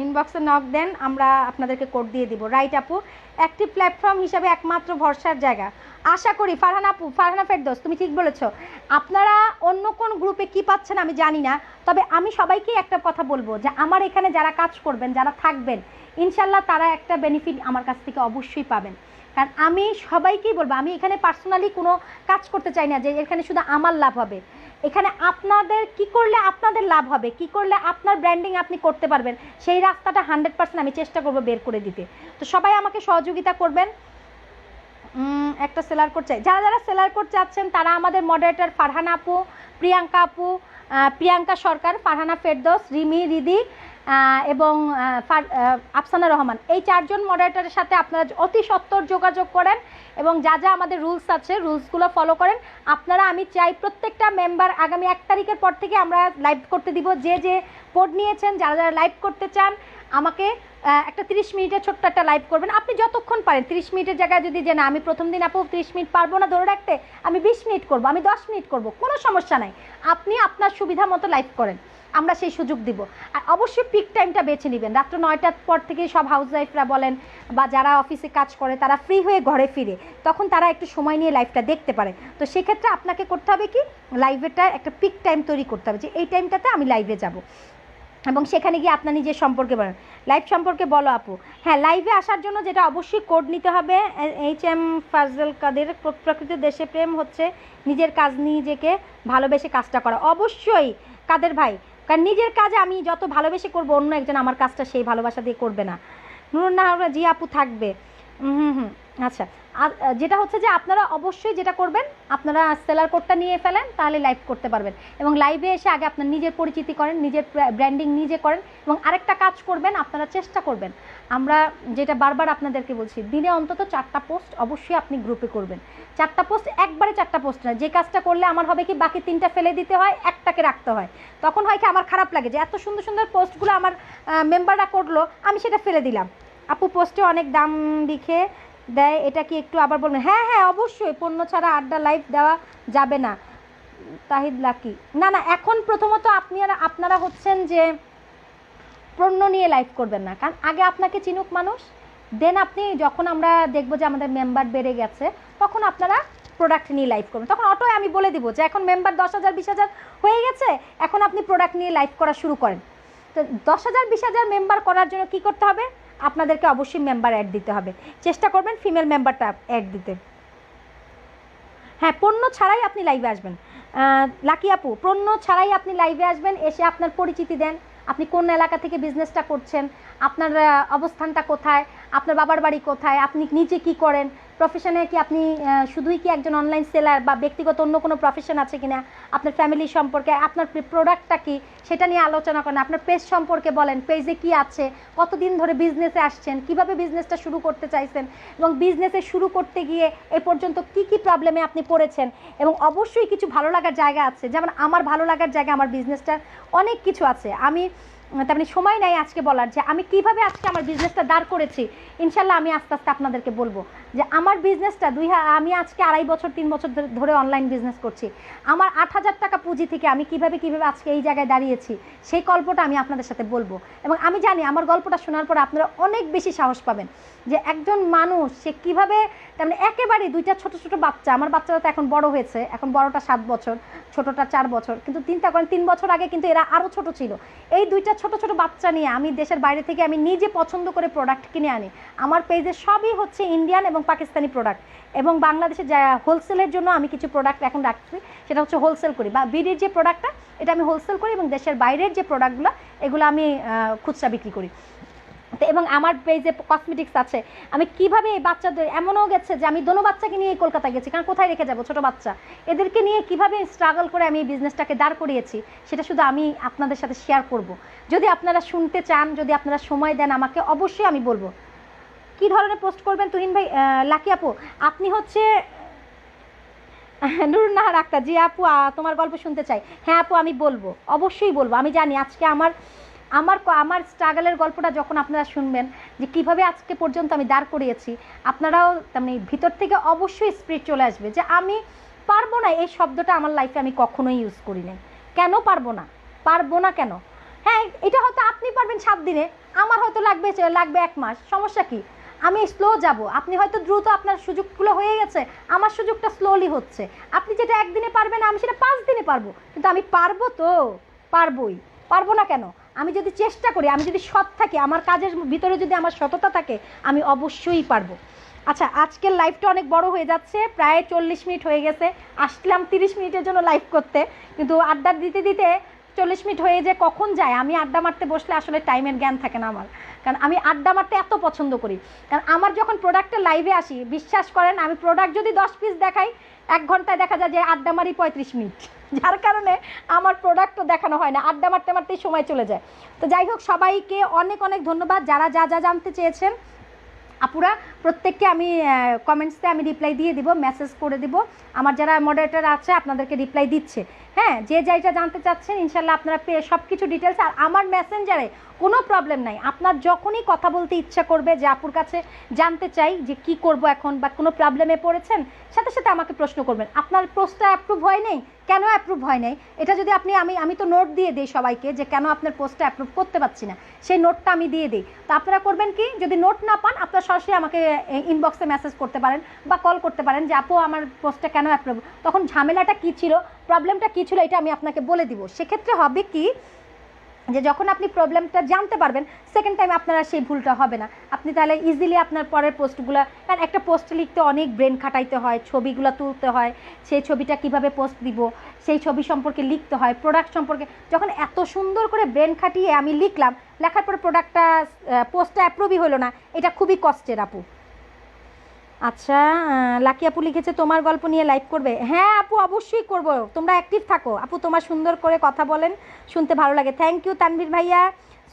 ইনবক্সে নক দেন, আমরা আপনাদেরকে কোড দিয়ে দিব। রাইট আপু, অ্যাক্টিভ প্ল্যাটফর্ম হিসাবে একমাত্র ভরসার জায়গা। আশা করি ফারহানা আপু, ফারহানা ফেরদৌস, তুমি ঠিক বলেছো। আপনারা অন্য কোন গ্রুপে কি পাচ্ছেন আমি জানি না, তবে আমি সবাইকেই একটা কথা বলবো যে আমার এখানে যারা কাজ করবেন, যারা থাকবেন, ইনশাল্লাহ তারা একটা বেনিফিট আমার কাছ থেকে অবশ্যই পাবেন। কারণ আমি সবাইকেই বলবো, আমি এখানে পার্সোনালি কোনো কাজ করতে চাই না যে এখানে শুধু আমার লাভ হবে। এখানে আপনাদের কি করলে আপনাদের লাভ হবে, কি করলে আপনার ব্র্যান্ডিং আপনি করতে পারবেন, সেই রাস্তাটা 100% আমি চেষ্টা করব বের করে দিতে। তো সবাই আমাকে সহযোগিতা করবেন। একটা সেলার কোড চাই। যারা যারা সেলার কোড চাচ্ছেন তারা আমাদের মডারেটর ফারহানা আপু, প্রিয়াঙ্কা আপু, প্রিয়াঙ্কা সরকার, ফারহানা ফেরদৌস, রিমি, রিদি এবং আফসানা রহমান, এই 4 জন মডারেটরের সাথে আপনারা অতি সত্বর যোগাযোগ করেন এবং যা যা আমাদের রুলস আছে রুলসগুলো ফলো করেন। আপনারা, আমি চাই প্রত্যেকটা মেম্বার আগামী 1 তারিখের পর থেকে আমরা লাইভ করতে দিব। যে যে কোড নিয়েছেন, যারা যারা লাইভ করতে চান, আমাকে একটা 30 মিনিটের ছোট্ট একটা লাইভ করবেন। আপনি যতক্ষণ পারেন, 30 মিনিটের জায়গায় যদি যে না আমি প্রথম দিন আপু 30 মিনিট পারবো না ধরে রাখতে, আমি 20 মিনিট করবো, আমি 10 মিনিট করবো, কোনো সমস্যা নাই। আপনি আপনার সুবিধা মতো লাইভ করেন, আমরা সেই সুযোগ দিব। আর অবশ্যই পিক টাইমটা বেছে নেবেন। রাত্র 9টার পর থেকে সব হাউস ওয়াইফরা বলেন বা যারা অফিসে কাজ করে তারা ফ্রি হয়ে ঘরে ফিরে, তখন তারা একটু সময় নিয়ে লাইভটা দেখতে পারে। তো সেক্ষেত্রে আপনাকে করতে হবে কি, লাইভেটা একটা পিক টাইম তৈরি করতে হবে যে এই টাইমটাতে আমি লাইভে যাব এবং সেখানে গিয়ে আপনার নিজের সম্পর্কে বলেন। লাইভ সম্পর্কে বলো আপু। হ্যাঁ, লাইভে আসার জন্য যেটা অবশ্যই কোড নিতে হবে, HM ফাজল কাদের, প্রকৃত দেশে প্রেম হচ্ছে নিজের কাজ নিজেকে ভালোবেসে কাজটা করা। অবশ্যই কাদের ভাই, কারণ নিজের কাজে আমি যত ভালোবেসে করবো, অন্য একজন আমার কাজটা সেই ভালোবাসা দিয়ে করবে না। নুরুন্নাহার, জি আপু থাকবে। আচ্ছা, আর যেটা হচ্ছে যে আপনারা অবশ্যই যেটা করবেন, আপনারা সেলার কোডটা নিয়ে ফেলেন, তাহলে লাইভ করতে পারবেন। এবং লাইভে এসে আগে আপনার নিজের পরিচিতি করেন, নিজের ব্র্যান্ডিং নিজে করেন। এবং আরেকটা কাজ করবেন, আপনারা চেষ্টা করবেন, আমরা যেটা বারবার আপনাদেরকে বলছি, দিনে অন্তত 4টা পোস্ট অবশ্যই আপনি গ্রুপে করবেন। 4টা পোস্ট, একবারে 4টা পোস্ট না। যে কাজটা করলে আমার হবে কি, বাকি 3টা ফেলে দিতে হয়, একটাকে রাখতে হয়। তখন হয় কি, আমার খারাপ লাগে যে এত সুন্দর সুন্দর পোস্টগুলো আমার মেম্বাররা করলো, আমি সেটা ফেলে দিলাম। আপু পোস্টে অনেক দাম লিখে দেয়, এটা কি একটু আবার বলবেন? হ্যাঁ হ্যাঁ, অবশ্যই পণ্য ছাড়া আড্ডা লাইভ দেওয়া যাবে না। তাহিদ লাকি, না না, এখন প্রথমত আপনারা হচ্ছেন যে পণ্য নিয়ে লাইভ করবেন না, কারণ আগে আপনাকে চিনুক মানুষ, দেন আপনি যখন আমরা দেখবো যে আমাদের মেম্বার বেড়ে গেছে, তখন আপনারা প্রোডাক্ট নিয়ে লাইভ করবেন। তখন অটোই আমি বলে দিব যে এখন মেম্বার 10,000 20,000 হয়ে গেছে, এখন আপনি প্রোডাক্ট নিয়ে লাইভ করা শুরু করেন। তো 10,000 20,000 মেম্বার করার জন্য কি করতে হবে? আপনাদেরকে অবশ্যই মেম্বার অ্যাড দিতে হবে। চেষ্টা করবেন ফিমেল মেম্বারটা অ্যাড দিতে। হ্যাঁ, পণ্য ছাড়াই আপনি লাইভে আসবেন। লাকি আপু, পণ্য ছাড়াই আপনি লাইভে আসবেন, এসে আপনার পরিচিতি দেন, আপনি কোন এলাকা থেকে বিজনেসটা করছেন, আপনার অবস্থানটা কোথায়, আপনার বাবার বাড়ি কোথায়, আপনি নিজে কি করেন, প্রফেশনে কি আপনি শুধুই কি একজন অনলাইন সেলার, বা ব্যক্তিগত অন্য কোনো প্রফেশন আছে কিনা, আপনার ফ্যামিলি সম্পর্কে, আপনার প্রোডাক্টটা কি সেটা নিয়ে আলোচনা করেন, আপনার পেজ সম্পর্কে বলেন, পেজে কি আছে, কতদিন ধরে বিজনেসে আসছেন, কিভাবে বিজনেসটা শুরু করতে চাইছেন, এবং বিজনেসে শুরু করতে গিয়ে এ পর্যন্ত কি কি প্রবলেমে আপনি পড়েছেন। এবং অবশ্যই কিছু ভালো লাগার জায়গা আছে, যেমন আমার ভালো লাগার জায়গা, আমার বিজনেসটার অনেক কিছু আছে। আমি তার মানে সময় নাই আজকে বলার যে আমি কিভাবে আজকে আমার বিজনেসটা দাঁড় করেছি। ইনশাল্লাহ আমি আস্তে আস্তে আপনাদেরকে বলবো যে আমার বিজনেসটা আমি আজকে 2.5 বছর 3 বছর ধরে অনলাইন বিজনেস করছি। আমার 8,000 টাকা পুঁজি থেকে আমি কিভাবে আজকে এই জায়গায় দাঁড়িয়েছি, সেই গল্পটা আমি আপনাদের সাথে বলবো। এবং আমি জানি আমার গল্পটা শোনার পর আপনারা অনেক বেশি সাহস পাবেন যে একজন মানুষ সে কীভাবে, তার মানে একেবারে 2টা ছোট ছোট বাচ্চা, আমার বাচ্চারা তো এখন বড় হয়েছে, এখন বড়টা 7 বছর, ছোটটা 4 বছর, কিন্তু চিন্তা করেন 3 বছর আগে কিন্তু এরা আরও ছোট ছিল। এই 2টা ছোট ছোট বাচ্চা নিয়ে আমি দেশের বাইরে থেকে আমি নিজে পছন্দ করে প্রোডাক্ট কিনে আনি। আমার পেজে সবই হচ্ছে ইন্ডিয়ান এবং পাকিস্তানি প্রোডাক্ট, এবং বাংলাদেশে যা হোলসেলের জন্য আমি কিছু প্রোডাক্ট এখন রাখছি, সেটা হচ্ছে হোলসেল করি, বা বিডির যে প্রোডাক্টটা এটা আমি হোলসেল করি, এবং দেশের বাইরের যে প্রোডাক্টগুলো এগুলো আমি খুচরা বিক্রি করি। তো এবং আমার পেজে কসমেটিক্স আছে। আমি কিভাবে এই বাচ্চাদের, এমনও গেছে যে আমি দোনো বাচ্চাকে নিয়ে কলকাতায় গেছি, কারণ কোথায় রেখে যাবো ছোট বাচ্চা, এদেরকে নিয়ে কিভাবে স্ট্রাগল করে আমি এই বিজনেসটাকে দাঁড় করিয়েছি, সেটা শুধু আমি আপনাদের সাথে শেয়ার করব। যদি আপনারা শুনতে চান, যদি আপনারা সময় দেন আমাকে, অবশ্যই আমি বলবো। কি ধরনের পোস্ট করবেন তুহিন ভাই? লাকি আপু, আপনি হচ্ছে নুরুন্নাহার আক্তার, জি আপু তোমার গল্প শুনতে চাই। হ্যাঁ আপু, আমি বলবো, অবশ্যই বলবো। আমি জানি আজকে আমার আমার স্ট্রাগলের গল্পটা যখন আপনারা শুনবেন, যে কিভাবে আজকে পর্যন্ত আমি দাঁড় করিয়েছি, আপনারাও তেমনি ভিতর থেকে অবশ্যই স্পিরিট চলে আসবে যে আমি পারবো না। এই শব্দটা আমার লাইফে আমি কখনোই ইউজ করি নাই। কেন পারবো না? পারবো না কেন? হ্যাঁ, এটা হয়তো আপনি পারবেন 7 দিনে, আমার হয়তো লাগবে 1 মাস, সমস্যা কি? আমি স্লো যাব, আপনি হয়তো দ্রুত, আপনার সুযোগগুলো হয়ে গেছে, আমার সুযোগটা স্লোলি হচ্ছে। আপনি যেটা 1 দিনে পারবেন, আমি সেটা 5 দিনে পারবো, কিন্তু আমি পারবো তো, পারবোই। পারবো না কেন? আমি যদি চেষ্টা করি, আমি যদি সৎ থাকি, আমার কাজের ভিতরে যদি আমার সততা থাকে, আমি অবশ্যই পারবো। আচ্ছা, আজকের লাইভটা অনেক বড় হয়ে যাচ্ছে, প্রায় 40 মিনিট হয়ে গেছে। আসলাম 30 মিনিটের জন্য লাইভ করতে, কিন্তু আড্ডা দিতে দিতে 40 মিনিট হয়ে যে কখন যায়, আমি আড্ডা মারতে বসলে আসলে টাইমের জ্ঞান থাকে না আমার, কারণ আমি আড্ডা মারতে এত পছন্দ করি। কারণ আমার যখন প্রোডাক্টের লাইভে আসি, বিশ্বাস করেন, আমি প্রোডাক্ট যদি 10 পিস দেখাই, 1 ঘন্টায় দেখা যায় যে আড্ডা মারি 35 মিনিট, যার কারণে আমার প্রোডাক্টও দেখানো হয় না, আড্ডা মারতে মারতেই সময় চলে যায়। তো যাই হোক, সবাইকে অনেক অনেক ধন্যবাদ। যারা যা যা জানতে চেয়েছেন আপুরা, প্রত্যেককে আমি কমেন্টসে আমি রিপ্লাই দিয়ে দিব, মেসেজ করে দিব। আমার যারা মডারেটর আছে আপনাদেরকে রিপ্লাই দিচ্ছে। হ্যাঁ, যে যাইটা জানতে চাচ্ছেন ইনশাল্লাহ আপনারা পেয়ে সব কিছু ডিটেলস। আর আমার মেসেঞ্জারে কোনো প্রবলেম নাই, আপনার যখনই কথা বলতে ইচ্ছা করবে যে আপুর কাছে জানতে চাই যে কি করব এখন, বা কোনো প্রবলেমে পড়েছেন, সাথে সাথে আমাকে প্রশ্ন করবেন। আপনার পোস্টটা অ্যাপ্রুভ হয় নাই, কেন অ্যাপ্রুভ হয় নাই, এটা যদি আপনি, আমি তো নোট দিয়ে দিই সবাইকে যে কেন আপনার পোস্টটা অ্যাপ্রুভ করতে পারছি না, সেই নোটটা আমি দিয়ে দিই। তো আপনারা করবেন কি, যদি নোট না পান, আপনারা সরাসরি আমাকে ইনবক্সে মেসেজ করতে পারেন বা কল করতে পারেন যে আপু আমার পোস্টটা কেন অ্যাপ্রুভ, তখন ঝামেলাটা কী ছিল, প্রবলেমটা কী ছিল, এটা আমি আপনাকে বলে দিব। সেক্ষেত্রে হবে কি, যে যখন আপনি প্রবলেমটা জানতে পারবেন, সেকেন্ড টাইম আপনারা সেই ভুলটা হবে না। আপনি তাহলে ইজিলি আপনার পরের পোস্টগুলো, কারণ একটা পোস্ট লিখতে অনেক ব্রেন খাটাইতে হয়, ছবিগুলো তুলতে হয়, সেই ছবিটা কিভাবে পোস্ট দিব, সেই ছবি সম্পর্কে লিখতে হয়, প্রোডাক্ট সম্পর্কে। যখন এত সুন্দর করে ব্রেন খাটিয়ে আমি লিখলাম, লেখার পরে প্রোডাক্টটা পোস্টটা অ্যাপ্রুভই হলো না, এটা খুবই কষ্টের আপু। আচ্ছা, লাকি আপু লিখেছে তোমার গল্প নিয়ে লাইভ করবে। হ্যাঁ আপু, অবশ্যই করব, তোমরা অ্যাক্টিভ থাকো আপু, তোমার সুন্দর করে কথা বলেন, শুনতে ভালো লাগে। থ্যাংক ইউ তানভীর ভাইয়া।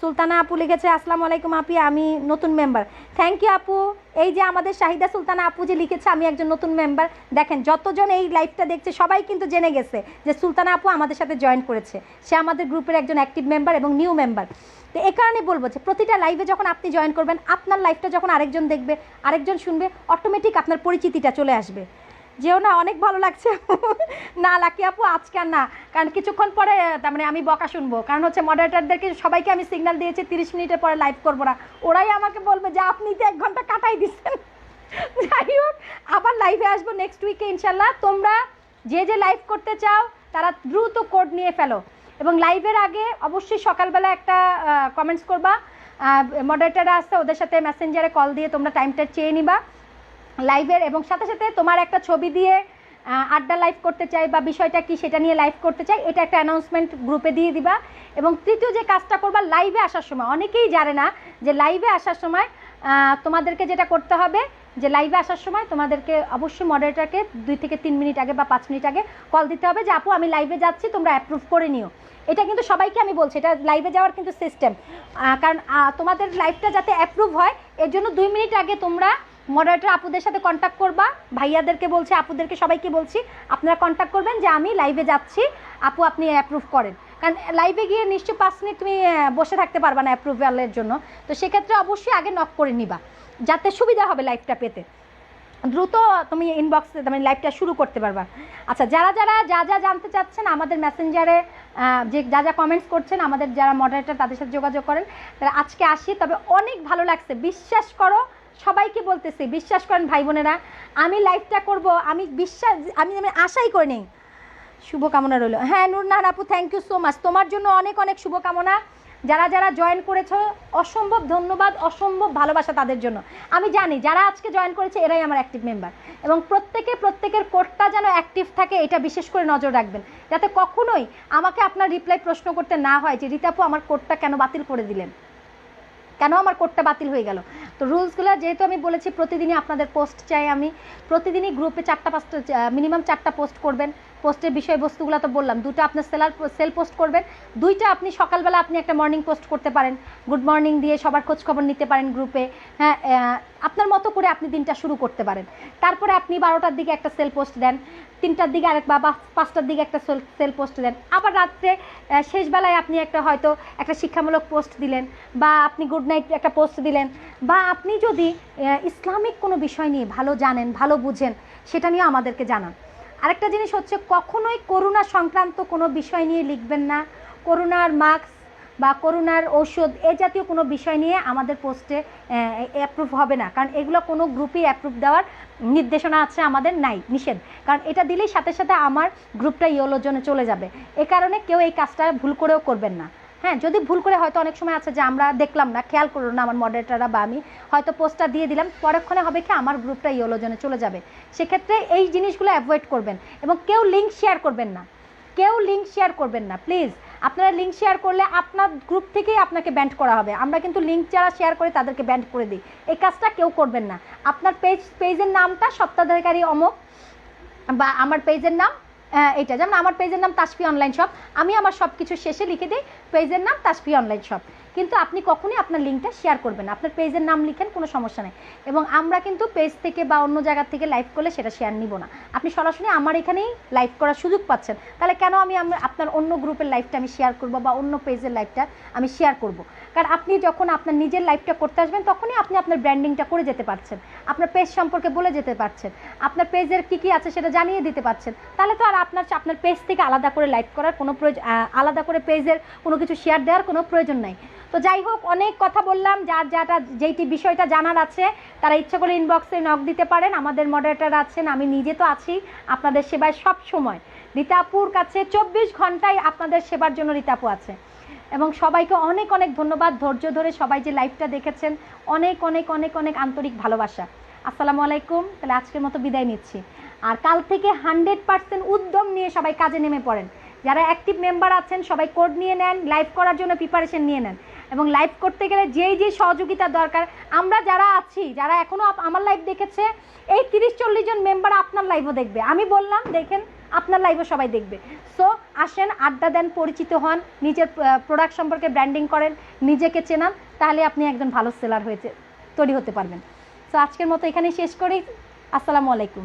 সুলতানা আপু লিখেছে আসসালামু আলাইকুম আপি, আমি নতুন মেম্বার। থ্যাংক ইউ আপু। এই যে আমাদের শাহিদা সুলতানা আপু যে লিখেছে আমি একজন নতুন মেম্বার, দেখেন যতজন এই লাইভটা দেখছে সবাই কিন্তু জেনে গেছে যে সুলতানা আপু আমাদের সাথে জয়েন করেছে, সে আমাদের গ্রুপের একজন অ্যাক্টিভ মেম্বার এবং নিউ মেম্বার। তো এ কারণে বলবো যে প্রতিটা লাইভে যখন আপনি জয়েন করবেন, আপনার লাইভটা যখন আরেকজন দেখবে, আরেকজন শুনবে, অটোমেটিক আপনার পরিচিতিটা চলে আসবে। যেও না, অনেক ভালো লাগছে। না লাকি আপু আজকে আর না, কারণ কিছুক্ষণ পরে তার মানে আমি বকা শুনবো, কারণ হচ্ছে মডারেটারদেরকে সবাইকে আমি সিগন্যাল দিয়েছি 30 মিনিটের পরে লাইভ করবো না, ওরাই আমাকে বলবে যে আপনি তো 1 ঘন্টা কাটাই দিচ্ছেন। যাই হোক, আবার লাইভে আসবো নেক্সট উইকে ইনশাল্লাহ। তোমরা যে যে লাইভ করতে চাও তারা দ্রুত কোড নিয়ে ফেলো, এবং লাইভের আগে অবশ্যই সকালবেলা একটা কমেন্টস করবা, মডারেটাররা আসছে ওদের সাথে মেসেঞ্জারে কল দিয়ে তোমরা টাইমটা চেয়ে নিবা লাইভের, এবং সাথে সাথে তোমার একটা ছবি দিয়ে আড্ডা লাইভ করতে চাই বা বিষয়টা কি সেটা নিয়ে লাইভ করতে চাই, এটা একটা অ্যানাউন্সমেন্ট গ্রুপে দিয়ে দিবা। এবং তৃতীয় যে কাজটা করবা, লাইভে আসার সময়, অনেকেই জানে না যে লাইভে আসার সময় তোমাদেরকে যেটা করতে হবে, যে লাইভে আসার সময় তোমাদেরকে অবশ্যই মডারেটরকে 2 থেকে 3 মিনিট আগে বা 5 মিনিট আগে কল দিতে হবে যে আপু আমি লাইভে যাচ্ছি, তোমরা অ্যাপ্রুভ করে নিও। এটা কিন্তু সবাইকে আমি বলছি, এটা লাইভে যাওয়ার কিন্তু সিস্টেম, কারণ তোমাদের লাইভটা যাতে অ্যাপ্রুভ হয় এর জন্য 2 মিনিট আগে তোমরা মডারেটর আপুদের সাথে কন্ট্যাক্ট করবা, ভাইয়াদেরকে বলছি, আপুদেরকে সবাইকে বলছি, আপনারা কন্ট্যাক্ট করবেন যে আমি লাইভে যাচ্ছি, আপু আপনি অ্যাপ্রুভ করেন। কারণ লাইভে গিয়ে নিশ্চয় 5 মিনিট তুমি বসে থাকতে পারবা না অ্যাপ্রুভালের জন্য, তো সেক্ষেত্রে অবশ্যই আগে নক করে নিবা যাতে সুবিধা হবে লাইভটা পেতে, দ্রুত তুমি ইনবক্সে তুমি লাইভটা শুরু করতে পারবা। আচ্ছা, যারা যারা যা যা জানতে চাচ্ছেন আমাদের মেসেঞ্জারে যে যা যা কমেন্টস করছেন, আমাদের যারা মডারেটর তাদের সাথে যোগাযোগ করেন, তারা আজকে আসি। তবে অনেক ভালো লাগছে, বিশ্বাস করো, সবাইকে বলতেছি বিশ্বাস করেন ভাই বোনেরা, আমি লাইভটা করব, আমি আশাই করে নেই। শুভকামনা রইল। হ্যাঁ নুরনাহার আপু, থ্যাংক ইউ সো মাচ, তোমার জন্য অনেক অনেক শুভকামনা। যারা যারা জয়েন করেছো অসম্ভব ধন্যবাদ, অসম্ভব ভালোবাসা তাদের জন্য। আমি জানি যারা আজকে জয়েন করেছে এরাই আমার অ্যাক্টিভ মেম্বার, এবং প্রত্যেকের কোডটা যেন অ্যাক্টিভ থাকে এটা বিশেষ করে নজর রাখবেন, যাতে কখনোই আমাকে আপনার রিপ্লাই প্রশ্ন করতে না হয় যে রীতাপু আমার কোডটা কেন বাতিল করে দিলেন, কেন আমার কোডটা বাতিল হয়ে গেল। তো রুলসগুলো যেহেতু আমি বলেছি প্রতিদিনই আপনাদের পোস্ট চাই, আমি প্রতিদিনই গ্রুপে 4-5টা মিনিমাম 4টা পোস্ট করবেন। পোস্টের বিষয়বস্তুগুলো তো বললাম, 2টা আপনার সেল পোস্ট করবেন, 2টা আপনি সকালবেলা আপনি একটা মর্নিং পোস্ট করতে পারেন, গুড মর্নিং দিয়ে সবার খোঁজ খবর নিতে পারেন গ্রুপে। হ্যাঁ, আপনার মতো করে আপনি দিনটা শুরু করতে পারেন। তারপরে আপনি 12টার দিকে একটা সেল পোস্ট দেন, 3টার দিকে আরেক, বা 5টার দিকে একটা সেল পোস্ট দেন, আবার রাত্রে শেষবেলায় আপনি একটা হয়তো একটা শিক্ষামূলক পোস্ট দিলেন, বা আপনি গুড নাইট একটা পোস্ট দিলেন, বা আপনি যদি ইসলামিক কোনো বিষয় নিয়ে ভালো জানেন, ভালো বুঝেন, সেটা নিয়ে আমাদেরকে জানান। আরেকটা জিনিস হচ্ছে, কখনোই করোনা সংক্রান্ত কোনো বিষয় নিয়ে লিখবেন না, করোনার মাস্ক বা করোনার ঔষধ এ জাতীয় কোনো বিষয় নিয়ে আমাদের পোস্টে অ্যাপ্রুভ হবে না, কারণ এগুলো কোনো গ্রুপেই অ্যাপ্রুভ দেওয়ার নির্দেশনা আছে আমাদের, নাই, নিষেধ, কারণ এটা দিলেই সাথে সাথে আমার গ্রুপটা ইয়েলোর জন্য চলে যাবে। এ কারণে কেউ এই কাজটা ভুল করেও করবেন না। হ্যাঁ, যদি ভুল করে হয়তো অনেক সময় আছে যে আমরা দেখলাম না, খেয়াল করলো না আমার মডারেটাররা, বা আমি হয়তো পোস্টটা দিয়ে দিলাম, পরক্ষণে হবে কি আমার গ্রুপটা ইয়েলো জোনে চলে যাবে। সেক্ষেত্রে এই জিনিসগুলো অ্যাভয়েড করবেন, এবং কেউ লিঙ্ক শেয়ার করবেন না, কেউ লিঙ্ক শেয়ার করবেন না প্লিজ। আপনারা লিঙ্ক শেয়ার করলে আপনার গ্রুপ থেকেই আপনাকে ব্যান্ড করা হবে। আমরা কিন্তু লিঙ্ক যারা শেয়ার করে তাদেরকে ব্যান্ড করে দিই, এই কাজটা কেউ করবেন না। আপনার পেজের নামটা সত্ত্বাধিকারী অমুক, বা আমার পেজের নাম এটা, যেমন আমার পেজের নাম তাসফি অনলাইন শপ, আমি আমার সব কিছু শেষে লিখে দিই পেজের নাম তাসফি অনলাইন শপ, কিন্তু আপনি কখনোই আপনার লিঙ্কটা শেয়ার করবেন না, আপনার পেজের নাম লিখেন, কোনো সমস্যা নেই। এবং আমরা কিন্তু পেজ থেকে বা অন্য জায়গা থেকে লাইভ করলে সেটা শেয়ার নিব না, আপনি সরাসরি আমার এখানেই লাইভ করার সুযোগ পাচ্ছেন, তাহলে কেন আমি আপনার অন্য গ্রুপের লাইভটা আমি শেয়ার করব, বা অন্য পেজের লাইভটা আমি শেয়ার করব? কারণ আপনি যখন আপনার নিজের লাইভটা করতে আসবেন তখনই আপনি আপনার ব্র্যান্ডিংটা করে যেতে পারছেন, আপনার পেজ সম্পর্কে বলে যেতে পারছেন, আপনার পেজের কী কী আছে সেটা জানিয়ে দিতে পারছেন। তাহলে তো আর আপনার পেজ থেকে আলাদা করে লাইভ করার কোনো আলাদা করে পেজের কোনো কিছু শেয়ার দেওয়ার কোনো প্রয়োজন নাই। তো যাই হোক, অনেক কথা বললাম, যেইটি বিষয়টা জানার আছে তারা ইচ্ছা করে ইনবক্সে নক দিতে পারেন। আমাদের মডারেটর আছেন, আমি নিজে তো আছি আপনাদের সেবায় সব সময়। রীতাপুর কাছে 24 ঘন্টায় আপনাদের সেবার জন্য রীতাপু আছে। এবং সবাইকে অনেক অনেক ধন্যবাদ, ধৈর্য ধরে সবাই যে লাইভটা দেখেছেন, অনেক অনেক অনেক অনেক আন্তরিক ভালোবাসা। আসসালামু আলাইকুম। তাহলে আজকের মতো বিদায় নিচ্ছি, আর কাল থেকে 100% উদ্যম নিয়ে সবাই কাজে নেমে পড়েন। যারা অ্যাক্টিভ মেম্বার আছেন সবাই কোড নিয়ে নেন, লাইভ করার জন্য প্রিপারেশন নিয়ে নেন। এবং লাইভ করতে গেলে যেই সহযোগিতা দরকার, আমরা যারা আছি, যারা এখনও আমার লাইভ দেখেছে, এই 30-40 জন মেম্বার আপনার লাইভও দেখবে। আমি বললাম দেখেন আপনার লাইভও সবাই দেখবে। সো আসেন, আড্ডা দেন, পরিচিত হন, নিজের প্রোডাক্ট সম্পর্কে ব্র্যান্ডিং করেন, নিজেকে চেনান, তাহলে আপনি একজন ভালো সেলার তৈরি হতে পারবেন। সো আজকের মতো এখানেই শেষ করি। আসসালামু আলাইকুম।